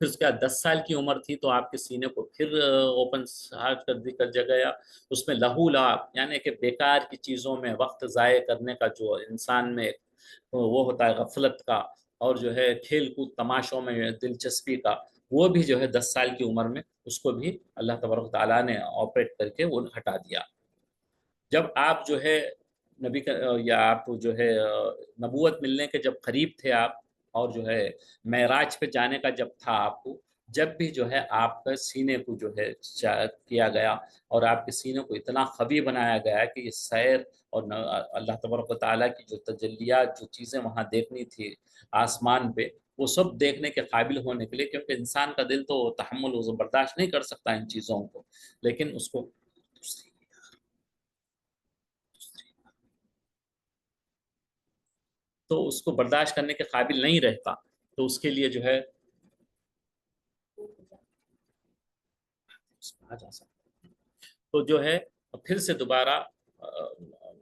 پھر اس کے بعد 10 سال کی عمر تھی تو آپ کے سینے کو پھر اوپن ہارٹ کر دیا گیا، اس میں لہو لعب یعنی کہ بیکار کی چیزوں میں وقت ضائع کرنے کا جو انسان میں وہ ہوتا ہے غفلت کا، اور جو ہے کھیل کود تماشوں میں دلچسپی کا، وہ بھی جو ہے 10 سال کی عمر میں اس کو بھی اللہ تبارک تعالیٰ نے آپریٹ کر کے وہ ہٹا دیا۔ جب آپ جو ہے نبی کا یا آپ جو ہے نبوت ملنے کے جب قریب تھے آپ، اور جو ہے معراج پہ جانے کا جب تھا آپ کو، جب بھی جو ہے آپ کا سینے کو جو ہے کیا گیا اور آپ کے سینے کو اتنا قوی بنایا گیا کہ یہ سیر اور اللہ تبارک و تعالیٰ کی جو تجلیات جو چیزیں وہاں دیکھنی تھی آسمان پہ، وہ سب دیکھنے کے قابل ہونے کے لیے، کیونکہ انسان کا دل تو تحمل و برداشت نہیں کر سکتا ان چیزوں کو، لیکن اس کو تو اس کو برداشت کرنے کے قابل نہیں رہتا، تو اس کے لیے جو ہے آ جا سکتا، تو جو ہے پھر سے دوبارہ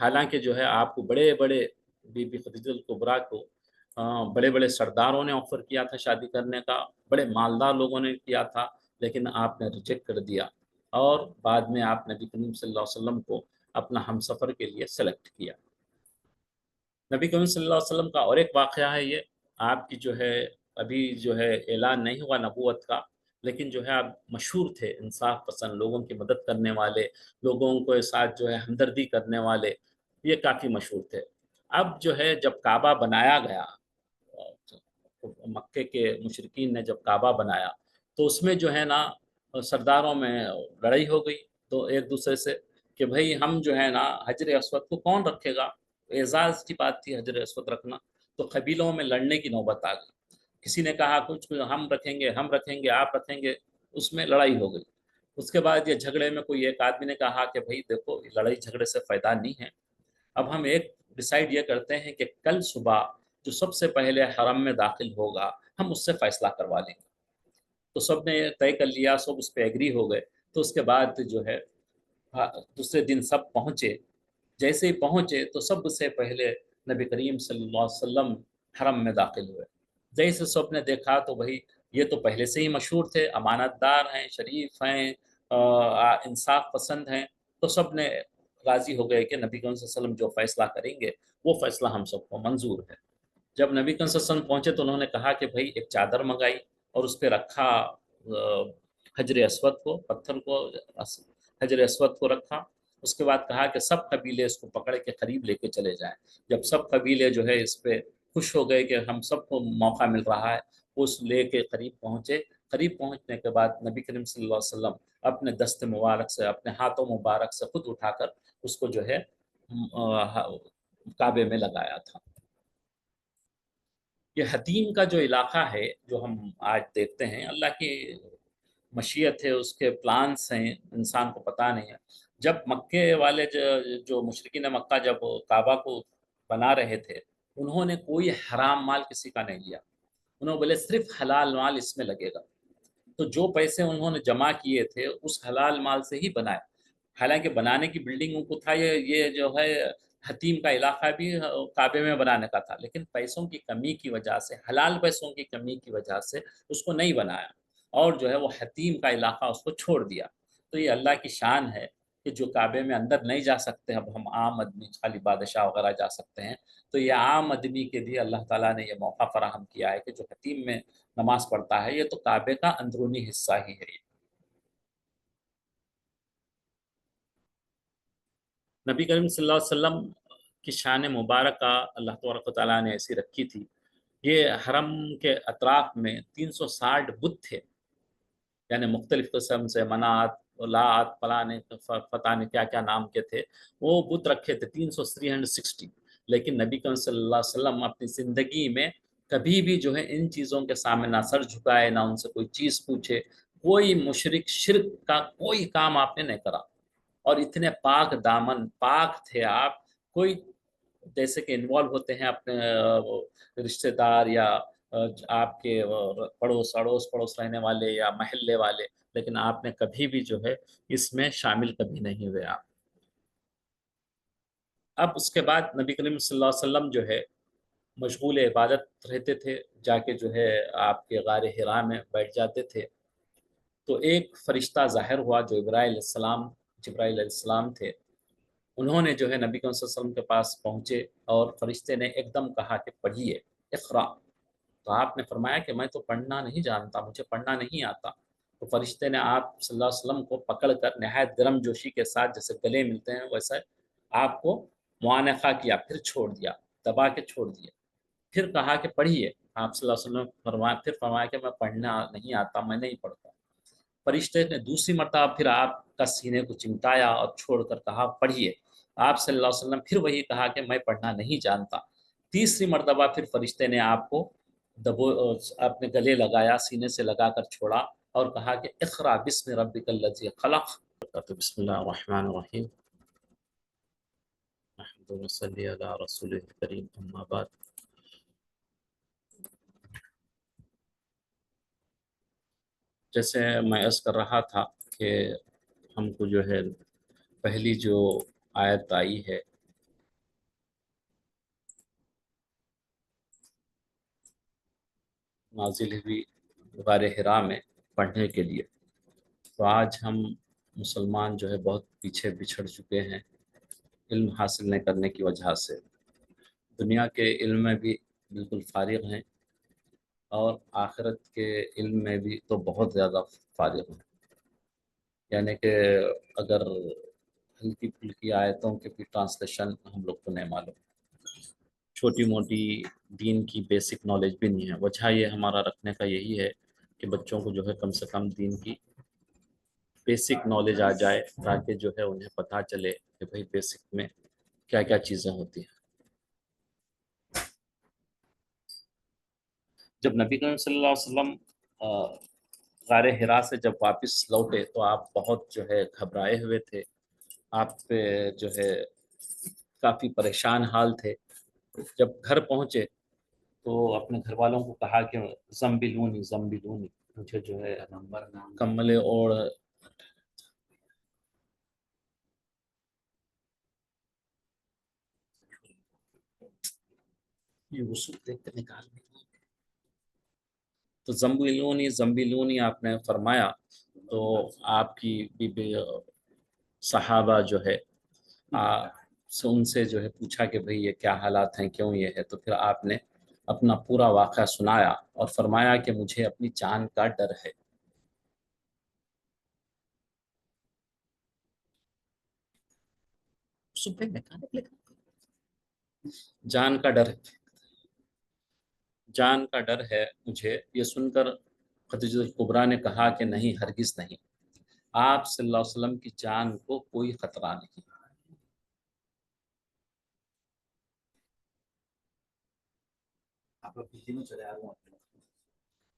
حالانکہ جو ہے آپ کو بڑے بڑے بی بی خدیجہ الکبریٰ کو بڑے بڑے سرداروں نے آفر کیا تھا شادی کرنے کا، بڑے مالدار لوگوں نے کیا تھا، لیکن آپ نے ریجیکٹ کر دیا، اور بعد میں آپ نبی کریم صلی اللہ علیہ وسلم کو اپنا ہم سفر کے لیے سلیکٹ کیا۔ نبی کریم صلی اللہ علیہ وسلم کا اور ایک واقعہ ہے یہ، آپ کی جو ہے ابھی جو ہے اعلان نہیں ہوا نبوت کا، لیکن جو ہے آپ مشہور تھے انصاف پسند، لوگوں کی مدد کرنے والے، لوگوں کے ساتھ جو ہے ہمدردی کرنے والے، یہ کافی مشہور تھے۔ اب جو ہے جب کعبہ بنایا گیا، مکے کے مشرکین نے جب کعبہ بنایا تو اس میں جو ہے نا سرداروں میں لڑائی ہو گئی، تو ایک دوسرے سے کہ بھئی ہم جو ہے نا حجر اسود کو کون رکھے گا، اعزاز کی بات تھی حجر اسود رکھنا، تو قبیلوں میں لڑنے کی نوبت آ گئی، کسی نے کہا کچھ ہم رکھیں گے آپ رکھیں گے، اس میں لڑائی ہو گئی۔ اس کے بعد یہ جھگڑے میں کوئی ایک آدمی نے کہا کہ بھئی دیکھو لڑائی جھگڑے سے فائدہ نہیں ہے، اب ہم ایک ڈیسائیڈ یہ کرتے ہیں کہ کل صبح جو سب سے پہلے حرم میں داخل ہوگا ہم اس سے فیصلہ کروا لیں گے۔ تو سب نے طے کر لیا، سب اس پہ ایگری ہو گئے۔ تو اس کے بعد جو ہے دوسرے دن سب پہنچے، جیسے ہی پہنچے تو سب سے پہلے نبی کریم صلی اللہ علیہ وسلم حرم میں داخل ہوئے۔ جیسے سب نے دیکھا تو بھائی یہ تو پہلے سے ہی مشہور تھے، امانت دار ہیں، شریف ہیں، انصاف پسند ہیں، تو سب نے راضی ہو گئے کہ نبی کریم صلی اللہ علیہ وسلم جو فیصلہ کریں گے وہ فیصلہ ہم سب کو منظور ہے۔ جب نبی کریم صلی اللہ علیہ وسلم پہنچے تو انہوں نے کہا کہ بھائی ایک چادر منگائی اور اس پہ رکھا حجر اسود کو، پتھر کو، حجر اسود کو رکھا۔ اس کے بعد کہا کہ سب قبیلے اس کو پکڑ کے قریب لے کے چلے جائیں۔ جب سب قبیلے جو ہے اس پہ خوش ہو گئے کہ ہم سب کو موقع مل رہا ہے، اس لے کے قریب پہنچے۔ قریب پہنچنے کے بعد نبی کریم صلی اللہ علیہ وسلم اپنے دست مبارک سے، اپنے ہاتھوں مبارک سے خود اٹھا کر اس کو جو ہے کعبے میں لگایا تھا۔ یہ حتیم کا جو علاقہ ہے جو ہم آج دیکھتے ہیں، اللہ کی مشیت ہے، اس کے پلانس ہیں، انسان کو پتہ نہیں ہے۔ جب مکے والے جو مشرکین مکہ جب کعبہ کو بنا رہے تھے، انہوں نے کوئی حرام مال کسی کا نہیں لیا، انہوں نے بولے صرف حلال مال اس میں لگے گا۔ تو جو پیسے انہوں نے جمع کیے تھے اس حلال مال سے ہی بنائے، حالانکہ بنانے کی بلڈنگوں کو تھا، یہ جو ہے حتیم کا علاقہ بھی کعبے میں بنانے کا تھا، لیکن پیسوں کی کمی کی وجہ سے، حلال پیسوں کی کمی کی وجہ سے اس کو نہیں بنایا، اور جو ہے وہ حتیم کا علاقہ اس کو چھوڑ دیا۔ تو یہ اللہ کی شان ہے کہ جو کعبے میں اندر نہیں جا سکتے، اب ہم عام آدمی خالی بادشاہ وغیرہ جا سکتے ہیں، تو یہ عام آدمی کے بھی اللہ تعالیٰ نے یہ موقع فراہم کیا ہے کہ جو حتیم میں نماز پڑھتا ہے، یہ تو کعبے کا اندرونی حصہ ہی ہے۔ نبی کریم صلی اللہ علیہ وسلم کی شان مبارکہ اللہ تبارک و تعالیٰ نے ایسی رکھی تھی، یہ حرم کے اطراف میں 360 بت تھے، یعنی مختلف قسم سے منات، لات، فلانے پتہ نہیں کیا کیا نام کے تھے، وہ بت رکھے تھے 360۔ لیکن نبی کریم صلی اللہ علیہ وسلم اپنی زندگی میں کبھی بھی جو ہے ان چیزوں کے سامنے نہ سر جھکائے، نہ ان سے کوئی چیز پوچھے، کوئی مشرک شرک کا کوئی کام آپ نے نہیں کرا، اور اتنے پاک دامن پاک تھے آپ۔ کوئی جیسے کہ انوالو ہوتے ہیں اپنے رشتہ دار یا آپ کے اڑوس پڑوس رہنے والے یا محلے والے، لیکن آپ نے کبھی بھی جو ہے اس میں شامل کبھی نہیں ہوئے آپ۔ اب اس کے بعد نبی کریم صلی اللہ علیہ وسلم جو ہے مشغول عبادت رہتے تھے، جا کے جو ہے آپ کے غار حرا میں بیٹھ جاتے تھے، تو ایک فرشتہ ظاہر ہوا جو جبرائیل علیہ السلام تھے۔ انہوں نے جو ہے نبی کریم صلی اللہ علیہ وسلم کے پاس پہنچے اور فرشتے نے ایک دم کہا کہ پڑھیے، اقرا۔ تو آپ نے فرمایا کہ میں تو پڑھنا نہیں جانتا، مجھے پڑھنا نہیں آتا۔ تو فرشتے نے آپ صلی اللہ علیہ وسلم کو پکڑ کر نہایت گرم جوشی کے ساتھ جیسے گلے ملتے ہیں ویسے آپ کو معانقہ کیا، پھر چھوڑ دیا، دبا کے چھوڑ دیا، پھر کہا کہ پڑھیے۔ آپ صلی اللہ علیہ وسلم پھر فرمایا کہ میں پڑھنا نہیں آتا، میں نہیں پڑھتا۔ فرشتے نے دوسری مرتبہ پھر آپ کا سینے کو چمٹایا اور چھوڑ کر کہا پڑھیے۔ آپ صلی اللہ علیہ وسلم پھر وہی کہا کہ میں پڑھنا نہیں جانتا۔ تیسری مرتبہ پھر فرشتے نے آپ کو اپنے گلے لگایا، سینے سے لگا کر چھوڑا اور کہا کہ اقرا بسم ربک الذی خلق۔ بسم اللہ الرحمن الرحیم، نحمد صلی علی رسول کریم، اما بعد۔ جیسے میں عرض کر رہا تھا کہ ہم کو جو ہے پہلی جو آیت آئی ہے نازل ہوئی غار حرا میں پڑھنے کے لیے۔ تو آج ہم مسلمان جو ہے بہت پیچھے بچھڑ چکے ہیں علم حاصل نہیں کرنے کی وجہ سے، دنیا کے علم میں بھی بالکل فارغ ہیں، اور آخرت کے علم میں بھی تو بہت زیادہ فارغ ہیں۔ یعنی کہ اگر ہلکی پھلکی آیتوں کے بھی ٹرانسلیشن ہم لوگ کو نہیں معلوم، چھوٹی موٹی دین کی بیسک نالج بھی نہیں ہے۔ وجہ یہ ہمارا رکھنے کا یہی ہے کہ بچوں کو جو ہے کم سے کم دین کی بیسک نالج آ جائے، تاکہ جو ہے انہیں پتہ چلے کہ بھئی بیسک میں کیا کیا چیزیں ہوتی ہیں۔ جب نبی کریم صلی اللہ علیہ وسلم غار حرا سے جب واپس لوٹے تو آپ بہت جو ہے گھبرائے ہوئے تھے، آپ پہ جو ہے کافی پریشان حال تھے۔ جب گھر پہنچے تو اپنے گھر والوں کو کہا کہ زمبلونی زمبلونی، مجھے جو ہے کمبلے اوڑھ یہ وصول دیکھ کر نکال دیں۔ تو زمبلونی زمبلونی آپ نے فرمایا، تو آپ کی صحابہ جو ہے ان سے جو ہے پوچھا کہ بھئی یہ کیا حالات ہیں، کیوں یہ ہے؟ تو پھر آپ نے اپنا پورا واقعہ سنایا اور فرمایا کہ مجھے اپنی جان کا ڈر ہے۔ جان کا ڈر ہے، جان کا ڈر ہے مجھے۔ یہ سن کر خدیجہ کبریٰ نے کہا کہ نہیں، ہرگز نہیں، آپ صلی اللہ علیہ وسلم کی جان کو کوئی خطرہ نہیں۔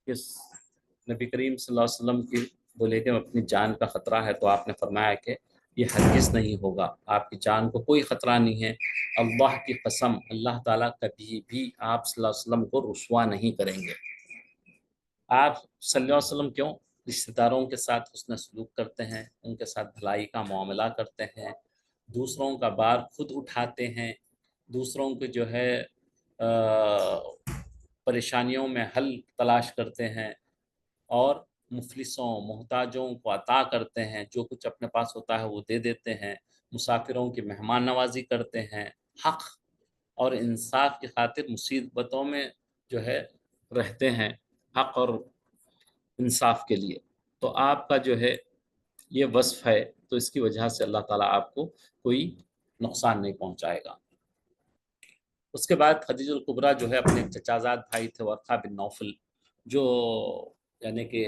اس نبی کریم صلی اللہ علیہ وسلم کی بولے کہ اپنی جان کا خطرہ ہے، تو آپ نے فرمایا کہ یہ ہرگز نہیں ہوگا، آپ کی جان کو کوئی خطرہ نہیں ہے۔ اللہ کی قسم، اللہ تعالیٰ کبھی بھی آپ صلی اللہ علیہ وسلم کو رسوا نہیں کریں گے۔ آپ صلی اللہ علیہ وسلم کیوں رشتہ داروں کے ساتھ حسن سلوک کرتے ہیں، ان کے ساتھ بھلائی کا معاملہ کرتے ہیں، دوسروں کا بار خود اٹھاتے ہیں، دوسروں کے جو ہے پریشانیوں میں حل تلاش کرتے ہیں، اور مفلسوں محتاجوں کو عطا کرتے ہیں، جو کچھ اپنے پاس ہوتا ہے وہ دے دیتے ہیں، مسافروں کی مہمان نوازی کرتے ہیں، حق اور انصاف کی خاطر مصیبتوں میں جو ہے رہتے ہیں، حق اور انصاف کے لیے۔ تو آپ کا جو ہے یہ وصف ہے، تو اس کی وجہ سے اللہ تعالیٰ آپ کو کوئی نقصان نہیں پہنچائے گا۔ اس کے بعد خدیجہ الکبریٰ جو ہے اپنے چچا زاد بھائی تھے ورقہ بن نوفل، جو یعنی کہ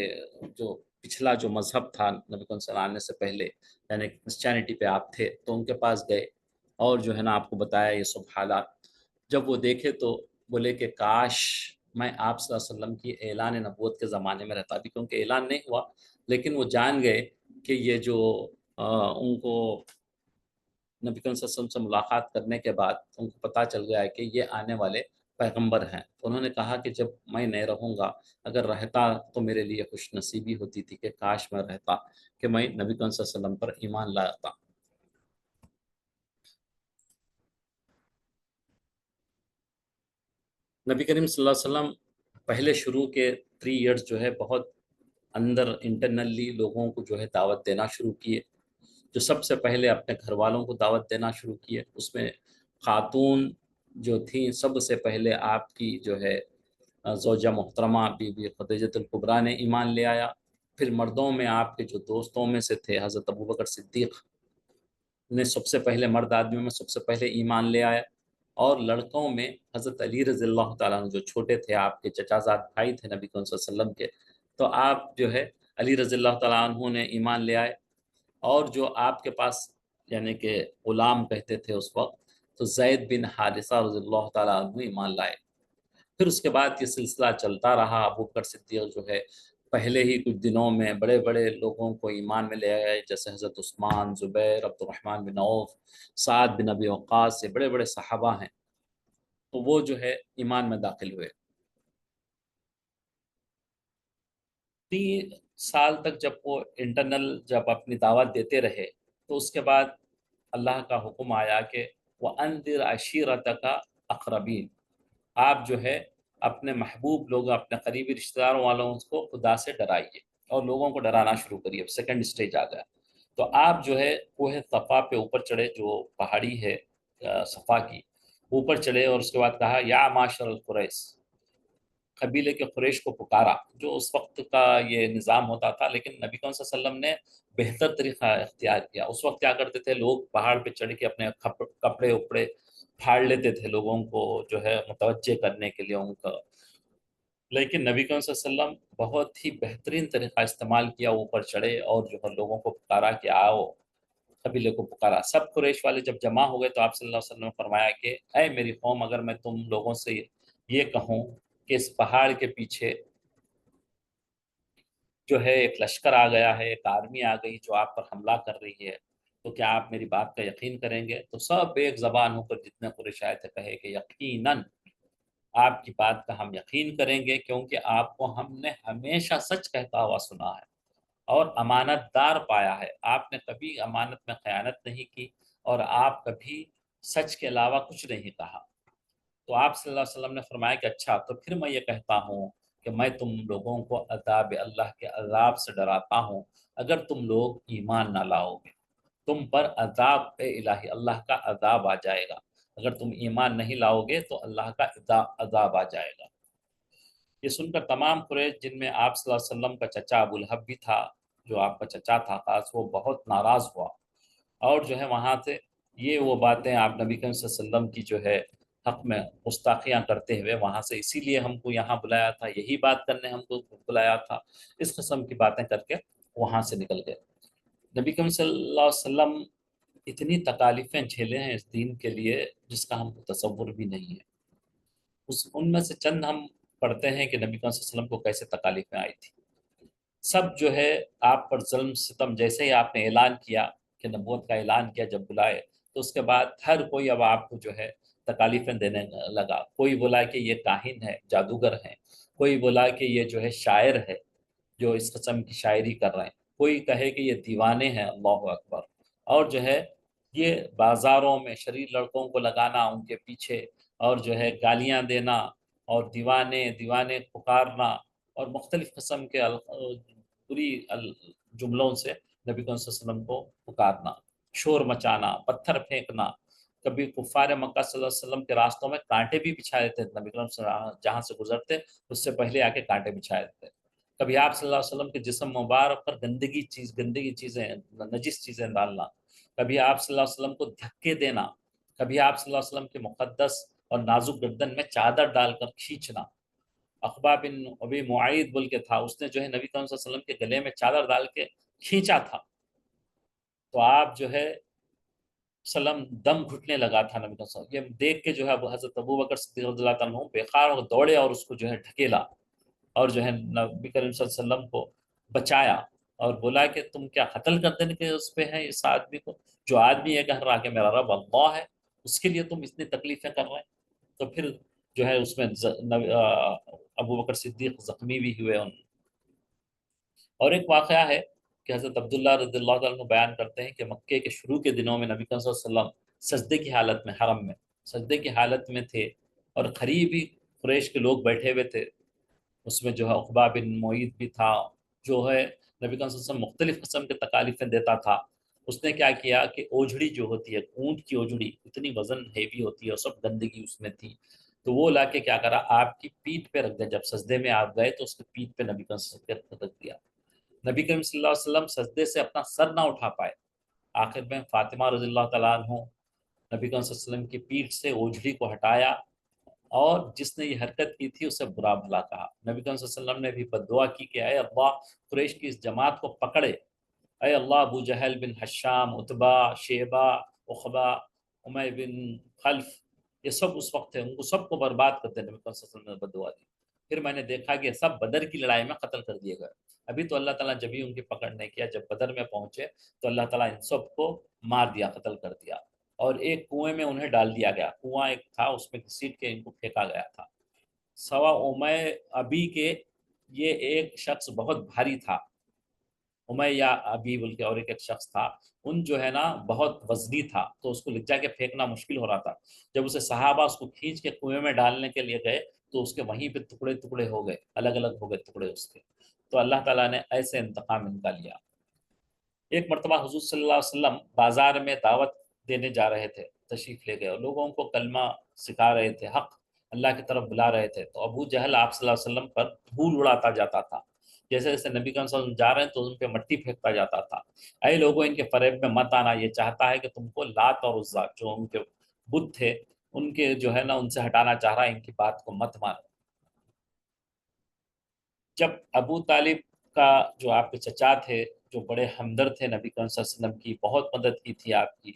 جو پچھلا جو مذہب تھا نبی صلی اللہ علیہ وسلم آنے سے پہلے، یعنی کرسچینٹی پہ آپ تھے، تو ان کے پاس گئے اور جو ہے نا آپ کو بتایا یہ سب حالات۔ جب وہ دیکھے تو بولے کہ کاش میں آپ صلی اللہ علیہ وسلم کی اعلان نبوت کے زمانے میں رہتا بھی، کیونکہ اعلان نہیں ہوا، لیکن وہ جان گئے کہ یہ جو ان کو نبی کریم صلی اللہ علیہ وسلم سے ملاقات کرنے کے بعد ان کو پتہ چل گیا ہے کہ یہ آنے والے پیغمبر ہیں۔ تو انہوں نے کہا کہ جب میں نہیں رہوں گا، اگر رہتا تو میرے لیے خوش نصیبی ہوتی تھی کہ کاش میں رہتا، کہ میں نبی کریم صلی اللہ علیہ وسلم پر ایمان لاتا۔ نبی کریم صلی اللہ علیہ وسلم پہلے شروع کے 3 ایئرز جو ہے بہت اندر انٹرنلی لوگوں کو جو ہے دعوت دینا شروع کیے۔ جو سب سے پہلے اپنے گھر والوں کو دعوت دینا شروع کیے، اس میں خاتون جو تھیں سب سے پہلے آپ کی جو ہے زوجہ محترمہ بی بی خدیجہ الکبریٰ نے ایمان لے آیا۔ پھر مردوں میں آپ کے جو دوستوں میں سے تھے حضرت ابوبکر صدیق نے سب سے پہلے، مرد آدمیوں میں سب سے پہلے ایمان لے آیا، اور لڑکوں میں حضرت علی رضی اللہ تعالیٰ عنہ جو چھوٹے تھے، آپ کے چچا زاد بھائی تھے نبی کریم صلی اللہ علیہ وسلم کے، تو آپ جو ہے علی رضی اللہ تعالیٰ عنہ نے ایمان لے آئے۔ اور جو آپ کے پاس یعنی کہ غلام کہتے تھے اس وقت، تو زید بن حارثہ رضی اللہ تعالیٰ عنہ ایمان لائے۔ پھر اس کے بعد یہ سلسلہ چلتا رہا، ابوبکر صدیق جو ہے پہلے ہی کچھ دنوں میں بڑے بڑے لوگوں کو ایمان میں لے آئے، جیسے حضرت عثمان، زبیر، عبد الرحمن بن عوف، سعد بن ابی وقاص، سے بڑے بڑے صحابہ ہیں، تو وہ جو ہے ایمان میں داخل ہوئے۔ 3 سال تک جب وہ انٹرنل جب اپنی دعوت دیتے رہے، تو اس کے بعد اللہ کا حکم آیا کہ وَأَنذِرْ عَشِيرَتَكَ الْأَقْرَبِينَ، آپ جو ہے اپنے محبوب لوگ، اپنے قریبی رشتہ داروں والوں کو خدا سے ڈرائیے اور لوگوں کو ڈرانا شروع کریے. سیکنڈ اسٹیج آ گیا. تو آپ جو ہے کوہ صفا پہ اوپر چڑھے، جو پہاڑی ہے صفا کی، اوپر چڑھے، اور اس کے بعد کہا یا معاشر القریش، قبیلے کے قریش کو پکارا. جو اس وقت کا یہ نظام ہوتا تھا، لیکن نبی کریم صلی اللہ علیہ وسلم نے بہتر طریقہ اختیار کیا. اس وقت کیا کرتے تھے لوگ، پہاڑ پہ چڑھ کے اپنے کپڑے اپڑے پھاڑ لیتے تھے لوگوں کو جو ہے متوجہ کرنے کے لیے ان کا. لیکن نبی کریم صلی اللہ علیہ وسلم بہت ہی بہترین طریقہ استعمال کیا، اوپر چڑھے اور جو ہے لوگوں کو پکارا کہ آؤ. قبیلے کو پکارا. سب قریش والے جب جمع ہو گئے تو آپ صلی اللہ علیہ وسلم نے فرمایا کہ اے میری قوم، اگر میں تم لوگوں سے یہ کہوں کہ اس پہاڑ کے پیچھے جو ہے ایک لشکر آ گیا ہے، ایک آرمی آ گئی جو آپ پر حملہ کر رہی ہے، تو کیا آپ میری بات کا یقین کریں گے؟ تو سب ایک زبان ہو کر جتنے قریش آئے تھے کہے کہ یقیناً آپ کی بات کا ہم یقین کریں گے، کیونکہ آپ کو ہم نے ہمیشہ سچ کہتا ہوا سنا ہے اور امانت دار پایا ہے. آپ نے کبھی امانت میں خیانت نہیں کی اور آپ کبھی سچ کے علاوہ کچھ نہیں کہا. تو آپ صلی اللہ علیہ وسلم نے فرمایا کہ اچھا، تو پھر میں یہ کہتا ہوں کہ میں تم لوگوں کو عذاب اللہ کے عذاب سے ڈراتا ہوں. اگر تم لوگ ایمان نہ لاؤ گے، تم پر عذاب الہی، اللہ کا عذاب آ جائے گا. اگر تم ایمان نہیں لاؤ گے تو اللہ کا عذاب آ جائے گا. یہ سن کر تمام قریش، جن میں آپ صلی اللہ علیہ وسلم کا چچا ابو لہب بھی تھا، جو آپ کا چچا تھا خاص، وہ بہت ناراض ہوا. اور جو ہے وہاں سے یہ وہ باتیں آپ نبی کریم صلی اللہ علیہ وسلم کی جو ہے حق میں گستاخیاں کرتے ہوئے وہاں سے، اسی لیے ہم کو یہاں بلایا تھا، یہی بات کرنے ہم کو بلایا تھا، اس قسم کی باتیں کر کے وہاں سے نکل گئے. نبی کریم صلی اللہ علیہ وسلم اتنی تکالیفیں جھیلے ہیں اس دین کے لیے جس کا ہم کو تصور بھی نہیں ہے. ان میں سے چند ہم پڑھتے ہیں کہ نبی کریم صلی اللہ علیہ وسلم کو کیسے تکالیفیں آئی تھی. سب جو ہے آپ پر ظلم ستم، جیسے ہی آپ نے اعلان کیا کہ نبوت کا اعلان کیا جب بلائے، تو اس کے بعد ہر کوئی اب آپ کو جو ہے تکالیفیں دینے لگا. کوئی بولا کہ یہ کاہن ہے، جادوگر ہیں. کوئی بولا کہ یہ جو ہے شاعر ہے جو اس قسم کی شاعری کر رہے ہیں. کوئی کہے کہ یہ دیوانے ہیں. اللہ اکبر. اور جو ہے یہ بازاروں میں شریر لڑکوں کو لگانا ان کے پیچھے، اور جو ہے گالیاں دینا اور دیوانے دیوانے پکارنا اور مختلف قسم کے بری جملوں سے نبی صلی اللہ علیہ وسلم کو پکارنا، شور مچانا، پتھر پھینکنا. کبھی کفار مکہ صلی اللہ علیہ وسلم کے راستوں میں کانٹے بھی بچھائے تھے. نبی صلی اللہ علیہ وسلم جہاں سے گزرتے اس سے پہلے آ کے کانٹے بچھائے تھے. کبھی آپ صلی اللہ علیہ وسلم کے جسم مبارک پر گندگی چیزیں، نجس چیزیں ڈالنا. کبھی آپ صلی اللہ علیہ وسلم کو دھکے دینا. کبھی آپ صلی اللہ علیہ وسلم کے مقدس اور نازک گردن میں چادر ڈال کر کھینچنا. عقبہ بن ابی معید بول کے تھا، اس نے جو ہے نبی صلی اللہ علیہ وسلم کے گلے میں چادر ڈال کے کھینچا تھا. تو آپ جو ہے سلم دم گھٹنے لگا تھا نبی صلی اللہ علیہ وسلم. یہ دیکھ کے جو ہے حضرت ابو بکر صدیق رضی اللہ تعالیٰ عنہ بےخار ہو دوڑے اور اس کو جو ہے ڈھکیلا اور جو ہے نبی کریم صلی اللہ علیہ وسلم کو بچایا اور بولا کہ تم کیا قتل کر دینے کے اس پہ ہیں اس آدمی کو؟ جو آدمی یہ کہہ رہا کہ میرا رب اللہ ہے، اس کے لیے تم اتنی تکلیفیں کر رہے ہیں. تو پھر جو ہے اس میں ابو بکر صدیق زخمی بھی ہوئے. اور ایک واقعہ ہے کہ حضرت عبداللہ رضی اللہ تعالیٰ عنہ بیان کرتے ہیں کہ مکے کے شروع کے دنوں میں نبی صلی اللہ علیہ وسلم سجدے کی حالت میں، حرم میں سجدے کی حالت میں تھے، اور قریبی قریش کے لوگ بیٹھے ہوئے تھے. اس میں جو ہے عقبہ بن معید بھی تھا، جو ہے نبی صلی اللہ علیہ وسلم مختلف قسم کے تکالیفیں دیتا تھا. اس نے کیا کیا کہ اوجھڑی جو ہوتی ہے، اونٹ کی اوجھڑی اتنی وزن ہیوی ہوتی ہے اور سب گندگی اس میں تھی، تو وہ لا کے کیا کرا، آپ کی پیٹھ پہ رکھ دیا. جب سجدے میں آپ گئے تو اس کی پیٹھ پہ نبی صلی اللہ علیہ وسلم رکھ دیا. نبی کریم صلی اللہ علیہ وسلم سجدے سے اپنا سر نہ اٹھا پائے. آخر میں فاطمہ رضی اللہ تعالیٰ عنہ نبی کریم صلی اللہ علیہ وسلم کی پیٹھ سے اوجھڑی کو ہٹایا، اور جس نے یہ حرکت کی تھی اسے برا بھلا کہا. نبی کریم صلی اللہ علیہ وسلم نے بھی بد دعا کی کہ اے اللہ قریش کی اس جماعت کو پکڑے. اے اللہ ابو جہل بن حشام، عتبہ، شیبہ، عقبہ، امی بن خلف، یہ سب اس وقت تھے، ان کو سب کو برباد کرتے. نبی صلی اللہ علیہ وسلم نے بد دعا دی. پھر میں نے دیکھا کہ سب بدر کی لڑائی میں قتل کر دیے گئے. ابھی تو اللہ تعالیٰ جب ہی ان کی پکڑ نہیں کیا، جب بدر میں پہنچے تو اللہ تعالیٰ ان سب کو مار دیا، قتل کر دیا، اور ایک کنویں میں انہیں ڈال دیا گیا. کنواں ایک تھا، اس میں گھسیٹ کے ان کو پھینکا گیا تھا. سوا امی ابی کے یہ ایک شخص بہت بھاری تھا، امیہ ابی بول کے اور ایک شخص تھا، ان جو ہے نا بہت وزنی تھا، تو اس کو لے جا کے پھینکنا مشکل ہو رہا تھا. جب اسے صحابہ اس کو کھینچ کے کنویں میں ڈالنے کے لیے گئے تو اس کے وہیں پہ ٹکڑے ٹکڑے ہو گئے، الگ الگ ہو گئے ٹکڑے اس کے. تو اللہ تعالیٰ نے ایسے انتقام ان کا لیا. ایک مرتبہ حضور صلی اللہ علیہ وسلم بازار میں دعوت دینے جا رہے تھے، تشریف لے گئے اور لوگوں کو کلمہ سکھا رہے تھے، حق اللہ کی طرف بلا رہے تھے. تو ابو جہل آپ صلی اللہ علیہ وسلم پر دھول اڑاتا جاتا تھا. جیسے جیسے نبی کریم صلی اللہ علیہ وسلم جا رہے ہیں تو ان پہ مٹی پھینکتا جاتا تھا. اے لوگوں، ان کے فریب میں مت آنا، یہ چاہتا ہے کہ تم کو لات اور عزا جو ان کے بت تھے ان کے جو ہے نا ان سے ہٹانا چاہ رہا ہے، ان کی بات کو مت مانو. جب ابو طالب کا جو آپ کے چچا تھے، جو بڑے ہمدرد تھے، نبی کریم صلی اللہ علیہ وسلم کی بہت مدد کی تھی آپ کی،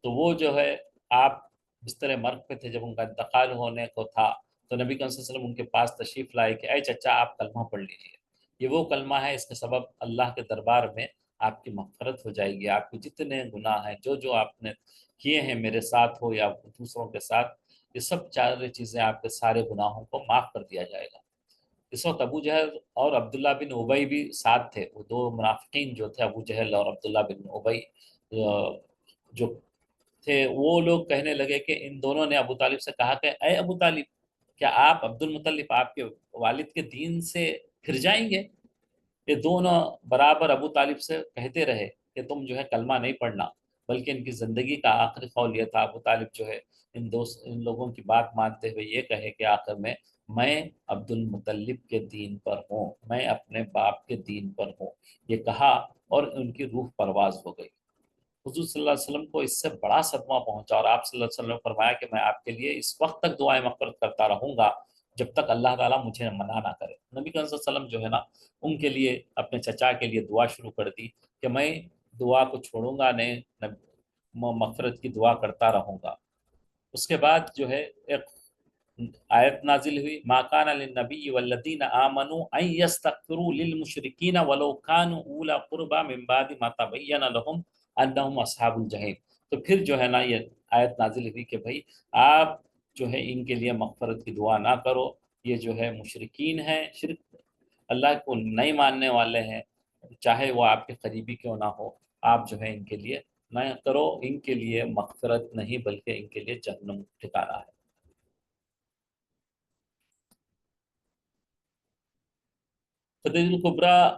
تو وہ جو ہے آپ بستر مرگ پہ تھے جب ان کا انتقال ہونے کو تھا، تو نبی کریم صلی اللہ علیہ وسلم ان کے پاس تشریف لائے کہ اے چچا آپ کلمہ پڑھ لیجئے. یہ وہ کلمہ ہے، اس کے سبب اللہ کے دربار میں آپ کی مغفرت ہو جائے گی. آپ کے جتنے گناہ ہیں، جو آپ نے کیے ہیں میرے ساتھ ہو یا دوسروں کے ساتھ، یہ سب چار چیزیں آپ کے سارے گناہوں کو معاف کر دیا جائے گا. اس وقت ابو جہل اور عبداللہ بن ابی بھی ساتھ تھے. وہ دو منافقین جو تھے، ابو جہل اور عبداللہ بن ابی جو تھے، وہ لوگ کہنے لگے کہ ان دونوں نے ابو طالب سے کہا کہ اے ابو طالب، کیا آپ عبد المطلب آپ کے والد کے دین سے پھر جائیں گے؟ یہ دونوں برابر ابو طالب سے کہتے رہے کہ تم جو ہے کلمہ نہیں پڑھنا، بلکہ ان کی زندگی کا آخری قول یہ تھا. ابو طالب جو ہے ان لوگوں کی بات مانتے ہوئے یہ کہے کہ آخر میں عبد المطلب کے دین پر ہوں، میں اپنے باپ کے دین پر ہوں. یہ کہا اور ان کی روح پرواز ہو گئی. حضور صلی اللہ علیہ وسلم کو اس سے بڑا صدمہ پہنچا اور آپ صلی اللہ علیہ وسلم نے فرمایا کہ میں آپ کے لیے اس وقت تک دعائیں مغفرت کرتا رہوں گا جب تک اللہ تعالیٰ مجھے منع نہ کرے. نبی کریم صلی اللہ علیہ وسلم جو ہے نا ان کے لیے، اپنے چچا کے لیے دعا شروع کر دی کہ میں دعا کو چھوڑوں گا نہیں، مغفرت کی دعا کرتا رہوں گا. اس کے بعد جو ہے ایک آیت نازل ہوئی، ما کان للنبی والذین آمنوا ان یستغفروا للمشرکین ولو کانوا اولی قربی من بعد ما تبین لهم انہم اصحاب الجحیم. تو پھر جو ہے نا یہ آیت نازل ہوئی کہ بھائی آپ جو ہے ان کے لیے مغفرت کی دعا نہ کرو، یہ جو ہے مشرکین ہیں، شرک اللہ کو نہیں ماننے والے ہیں، چاہے وہ آپ کے قریبی کیوں نہ ہو. آپ جو ہے ان کے لیے نہ کرو، ان کے لیے مغفرت نہیں بلکہ ان کے لیے جہنم ٹھکانہ ہے. خدیجہ الکبریٰ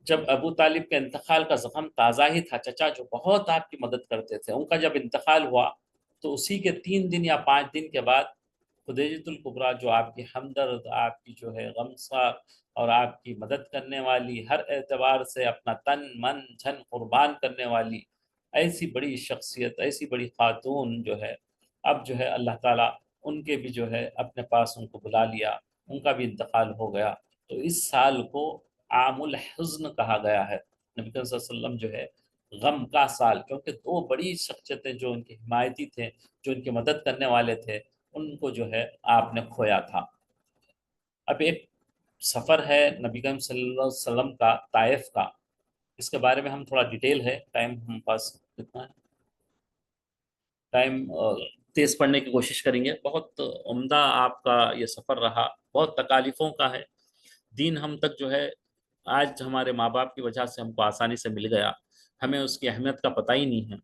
جب ابو طالب کے انتقال کا زخم تازہ ہی تھا، چچا جو بہت آپ کی مدد کرتے تھے، ان کا جب انتقال ہوا تو اسی کے 3 دن یا 5 دن کے بعد خدیجہ الکبریٰ جو آپ کی ہمدرد، آپ کی جو ہے غمسار اور آپ کی مدد کرنے والی، ہر اعتبار سے اپنا تن من جھن قربان کرنے والی ایسی بڑی شخصیت، ایسی بڑی خاتون جو ہے، اب جو ہے اللہ تعالیٰ ان کے بھی جو ہے اپنے پاس ان کو بلا لیا، ان کا بھی انتقال ہو گیا. تو اس سال کو عام الحزن کہا گیا ہے. نبی صلی اللہ علیہ وسلم جو ہے غم کا سال، کیونکہ دو بڑی شخصیتیں جو ان کی حمایتی تھے، جو ان کی مدد کرنے والے تھے، ان کو جو ہے آپ نے کھویا تھا. اب ایک سفر ہے نبی کریم صلی اللہ علیہ وسلم کا طائف کا، اس کے بارے میں ہم تھوڑا ڈیٹیل ہے، ٹائم ہم پاس کتنا ہے، ٹائم تیز پڑھنے کی کوشش کریں گے. بہت عمدہ آپ کا یہ سفر رہا، بہت تکالیفوں کا ہے. دین ہم تک جو ہے آج ہمارے ماں باپ کی وجہ سے ہم کو آسانی سے مل گیا، ہمیں اس کی اہمیت کا پتہ ہی نہیں ہے.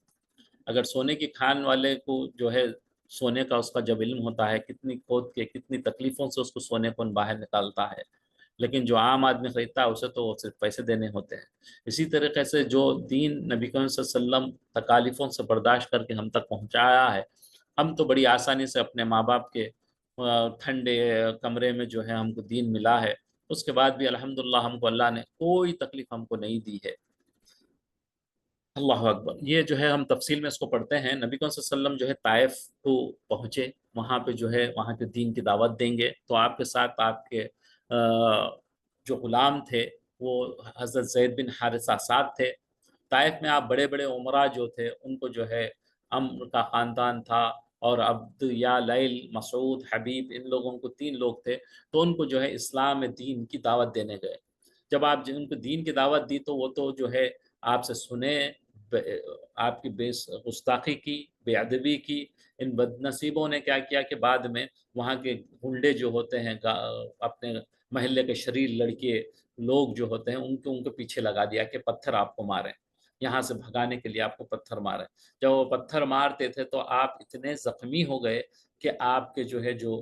اگر سونے کی کھان والے کو جو ہے سونے کا اس کا جب علم ہوتا ہے، کتنی کھود کے کتنی تکلیفوں سے اس کو سونے کو باہر نکالتا ہے، لیکن جو عام آدمی خریدتا ہے اسے تو صرف پیسے دینے ہوتے ہیں. اسی طریقے سے جو دین نبی کریم صلی اللہ علیہ وسلم تکالیفوں سے برداشت کر کے ہم تک پہنچایا ہے، ہم تو بڑی آسانی سے اپنے ماں باپ کے ٹھنڈے کمرے میں جو ہے ہم کو دین ملا ہے، اس کے بعد بھی الحمدللہ ہم کو اللہ نے کوئی تکلیف ہم کو نہیں دی ہے. اللہ اکبر. یہ جو ہے ہم تفصیل میں اس کو پڑھتے ہیں. نبی کریم صلی اللہ علیہ وسلم جو ہے طائف کو پہنچے، وہاں پہ جو ہے وہاں کے دین کی دعوت دیں گے. تو آپ کے ساتھ آپ کے جو غلام تھے وہ حضرت زید بن حارثہ ساتھ تھے. طائف میں آپ بڑے بڑے عمرہ جو تھے ان کو جو ہے عمرو کا خاندان تھا، اور عبد یا لیل مسعود حبیب، ان لوگوں کو 3 لوگ تھے. تو ان کو جو ہے اسلام دین کی دعوت دینے گئے. جب آپ ان کو دین کی دعوت دی تو وہ تو جو ہے آپ سے سنے، آپ کی بے گستاخی کی، بے ادبی کی. ان بد نصیبوں نے کیا کیا کہ بعد میں وہاں کے گنڈے جو ہوتے ہیں، اپنے محلے کے شریر لڑکے لوگ جو ہوتے ہیں، ان کے پیچھے لگا دیا کہ پتھر آپ کو ماریں، یہاں سے بھگانے کے لیے آپ کو پتھر ماریں. جب وہ پتھر مارتے تھے تو آپ اتنے زخمی ہو گئے کہ آپ کے جو ہے جو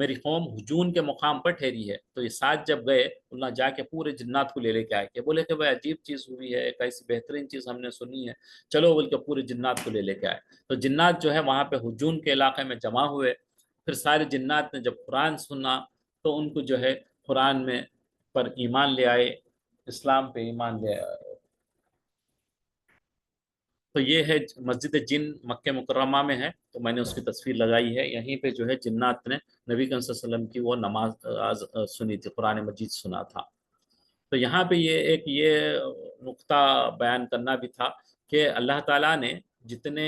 میری قوم ہجون کے مقام پر ٹھہری ہے۔ تو یہ ساتھ جب گئے اللہ جا کے پورے جنات کو لے کے آئے کہ بولے کہ بھائی عجیب چیز ہوئی ہے، ایک ایسی بہترین چیز ہم نے سنی ہے، چلو بول کے پورے جنات کو لے کے آئے۔ تو جنات جو ہے وہاں پہ ہجون کے علاقے میں جمع ہوئے۔ پھر سارے جنات نے جب قرآن سنا تو ان کو جو ہے قرآن میں پر ایمان لے آئے، اسلام پہ ایمان لے آئے۔ تو یہ ہے مسجد جن مکہ مکرمہ میں ہے، تو میں نے اس کی تصویر لگائی ہے۔ یہیں پہ جو ہے جنات نے نبی کریم صلی اللہ علیہ وسلم کی وہ نماز سنی تھی، قرآن مجید سنا تھا۔ تو یہاں پہ یہ نقطہ بیان کرنا بھی تھا کہ اللہ تعالیٰ نے جتنے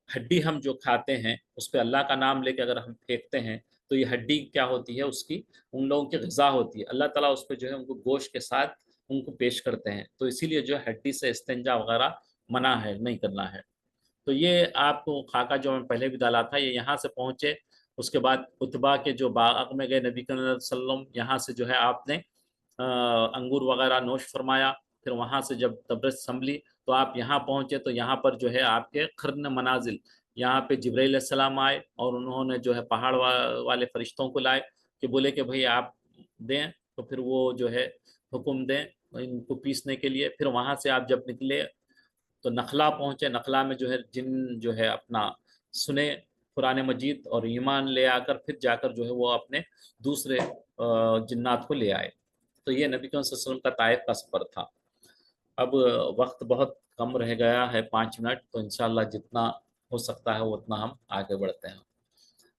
ہڈی ہم جو کھاتے ہیں اس پہ اللہ کا نام لے کے اگر ہم پھینکتے ہیں تو یہ ہڈی کیا ہوتی ہے، اس کی ان لوگوں کی غذا ہوتی ہے۔ اللہ تعالیٰ اس پہ جو ہے ان کو گوشت کے ساتھ ان کو پیش کرتے ہیں، تو اسی لیے جو ہڈی سے استنجا وغیرہ منع ہے، نہیں کرنا ہے۔ تو یہ آپ کو خاکہ جو میں پہلے بھی ڈالا تھا، یہ یہاں سے پہنچے، اس کے بعد اتبا کے جو باغ میں گئے نبی کریم صلی اللہ علیہ وسلم، یہاں سے جو ہے آپ نے انگور وغیرہ نوش فرمایا۔ پھر وہاں سے جب تبرز سنبھلی تو آپ یہاں پہنچے، تو یہاں پر جو ہے آپ کے قرن منازل، یہاں پہ جبرائیل علیہ السلام آئے اور انہوں نے جو ہے پہاڑ والے فرشتوں کو لائے کہ بولے کہ بھئی آپ دیں، تو پھر وہ جو ہے حکم دیں ان کو پیسنے کے لیے۔ پھر وہاں سے آپ جب نکلے تو نخلا پہنچے، نخلا میں جو ہے جن جو ہے اپنا سنے قرآن مجید اور ایمان لے آ کر پھر جا کر جو ہے وہ اپنے دوسرے جنات کو لے آئے۔ تو یہ نبی کریم صلی اللہ علیہ وسلم کا طائف کا سفر تھا۔ اب وقت بہت کم رہ گیا ہے، 5 منٹ، تو انشاءاللہ جتنا ہو سکتا ہے وہ اتنا ہم آگے بڑھتے ہیں۔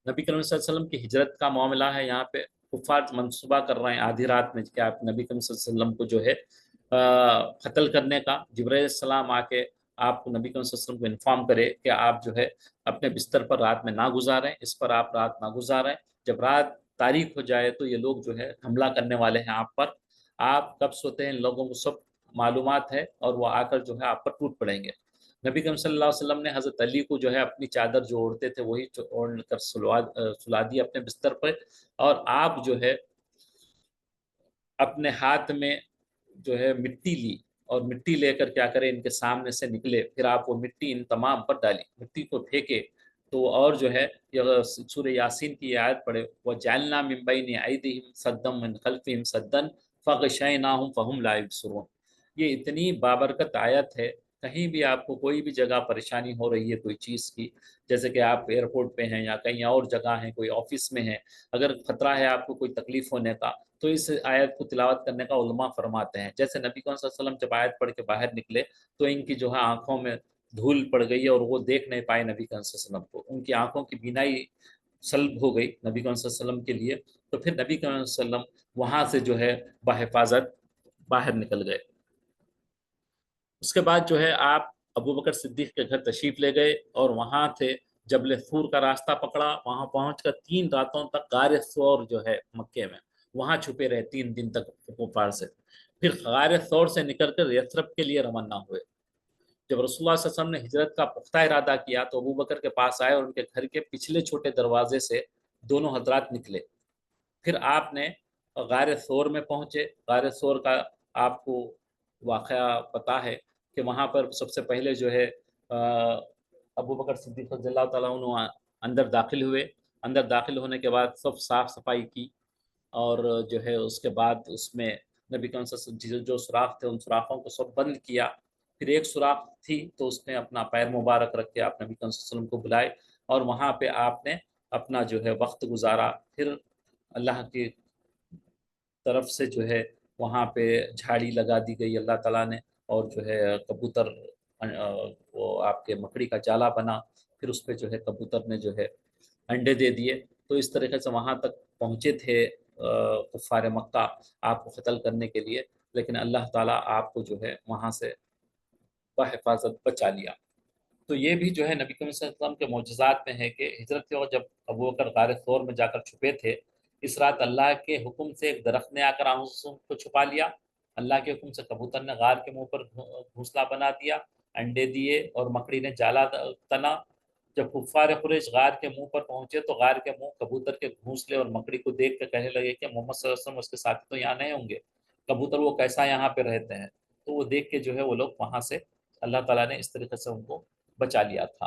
نبی کریم صلی اللہ علیہ وسلم کی ہجرت کا معاملہ ہے، یہاں پہ کفار منصوبہ کر رہے ہیں آدھی رات میں کہ آپ نبی کریم صلی اللہ علیہ وسلم کو جو ہے قتل کرنے کا۔ جبرائیل علیہ السلام آ کے آپ کو نبی کریم صلی اللہ علیہ وسلم کو انفارم کرے کہ آپ جو ہے اپنے بستر پر رات میں نہ گزاریں، اس پر آپ رات نہ گزاریں، جب رات تاریک ہو جائے تو یہ لوگ جو ہے حملہ کرنے والے ہیں آپ پر، آپ کب سوتے ہیں ان لوگوں کو سب معلومات ہے، اور وہ آ کر جو ہے آپ پر ٹوٹ پڑیں گے۔ نبی کریم صلی اللہ علیہ وسلم نے حضرت علی کو جو ہے اپنی چادر جو اوڑھتے تھے وہی اوڑھ کر سلا دی اپنے بستر پر، اور آپ جو ہے اپنے ہاتھ میں جو ہے مٹی لی، اور مٹی لے کر کیا کرے ان کے سامنے سے نکلے، پھر آپ وہ مٹی ان تمام پر ڈالی، مٹی کو پھینکے تو، اور جو ہے یہ سورہ یاسین کی آیت پڑھے، وَجَعَلْنَا مِن بَيْنِ أَيْدِيهِمْ سَدًّا وَمِن خَلْفِهِمْ سَدًّا فَغَشَيْنَاهُمْ فَهُمْ لَا يُبْصِرُونَ۔ یہ اتنی بابرکت آیت ہے، کہیں بھی آپ کو کوئی بھی جگہ پریشانی ہو رہی ہے کوئی چیز کی، جیسے کہ آپ ایئرپورٹ پہ ہیں یا کہیں اور جگہ ہیں، کوئی آفس میں ہیں، اگر خطرہ ہے آپ کو کوئی تکلیف ہونے کا، تو اس آیت کو تلاوت کرنے کا علماء فرماتے ہیں۔ جیسے نبی کریم صلی اللہ علیہ وسلم جب آیت پڑھ کے باہر نکلے تو ان کی جو ہے آنکھوں میں دھول پڑ گئی اور وہ دیکھ نہیں پائے نبی کریم صلی اللہ علیہ وسلم کو، ان کی آنکھوں کی بینائی سلب ہو گئی نبی کریم صلی اللہ علیہ وسلم کے لیے۔ تو پھر نبی کریم صلی اللہ علیہ وسلم وہاں سے جو ہے بحفاظت باہر نکل گئے۔ اس کے بعد جو ہے آپ ابو بکر صدیق کے گھر تشریف لے گئے، اور وہاں تھے جبل ثور کا راستہ پکڑا، وہاں پہنچ کر 3 راتوں تک غار ثور جو ہے مکے میں وہاں چھپے رہے 3 دن تک کفار سے۔ پھر غار ثور سے نکل کر یثرب کے لیے روانہ ہوئے۔ جب رسول اللہ صلی اللہ علیہ وسلم نے ہجرت کا پختہ ارادہ کیا تو ابو بکر کے پاس آئے اور ان کے گھر کے پچھلے چھوٹے دروازے سے دونوں حضرات نکلے۔ پھر آپ نے غار ثور میں پہنچے۔ غار ثور کا آپ کو واقعہ پتہ ہے کہ وہاں پر سب سے پہلے جو ہے ابو بکر صدیق رضی اللہ تعالیٰ عنہ اندر داخل ہوئے۔ اندر داخل ہونے کے بعد سب صاف صفائی کی، اور جو ہے اس کے بعد اس میں نبی کریم صلی اللہ علیہ وسلم جو سوراخ تھے ان سوراخوں کو سب بند کیا۔ پھر ایک سوراخ تھی تو اس میں اپنا پیر مبارک رکھ کے آپ نبی کریم صلی اللہ علیہ وسلم کو بلائے، اور وہاں پہ آپ نے اپنا جو ہے وقت گزارا۔ پھر اللہ کی طرف سے جو ہے وہاں پہ جھاڑی لگا دی گئی اللہ تعالیٰ نے، اور جو ہے کبوتر وہ آپ کے مکڑی کا جالا بنا، پھر اس پہ جو ہے کبوتر نے جو ہے انڈے دے دیے۔ تو اس طریقے سے وہاں تک پہنچے تھے کفار مکہ آپ کو قتل کرنے کے لیے، لیکن اللہ تعالیٰ آپ کو جو ہے وہاں سے بحفاظت بچا لیا۔ تو یہ بھی جو ہے نبی کریم صلی اللہ علیہ وسلم کے معجزات میں ہے کہ ہجرت کے وقت جب ابو بکر غار ثور میں جا کر چھپے تھے، اس رات اللہ کے حکم سے ایک درخت نے آ کر آنسوں کو چھپا لیا، اللہ کے حکم سے کبوتر نے غار کے منہ پر گھونسلہ بنا دیا، انڈے دیے، اور مکڑی نے جالا تنا۔ جب کفار قریش غار کے منہ پر پہنچے تو غار کے منہ کبوتر کے گھونسلے اور مکڑی کو دیکھ کر کہنے لگے کہ محمد صلی اللہ علیہ وسلم اس کے ساتھی تو یہاں نہیں ہوں گے، کبوتر وہ کیسا یہاں پہ رہتے ہیں۔ تو وہ دیکھ کے جو ہے وہ لوگ وہاں سے اللہ تعالیٰ نے اس طریقے سے ان کو بچا لیا تھا۔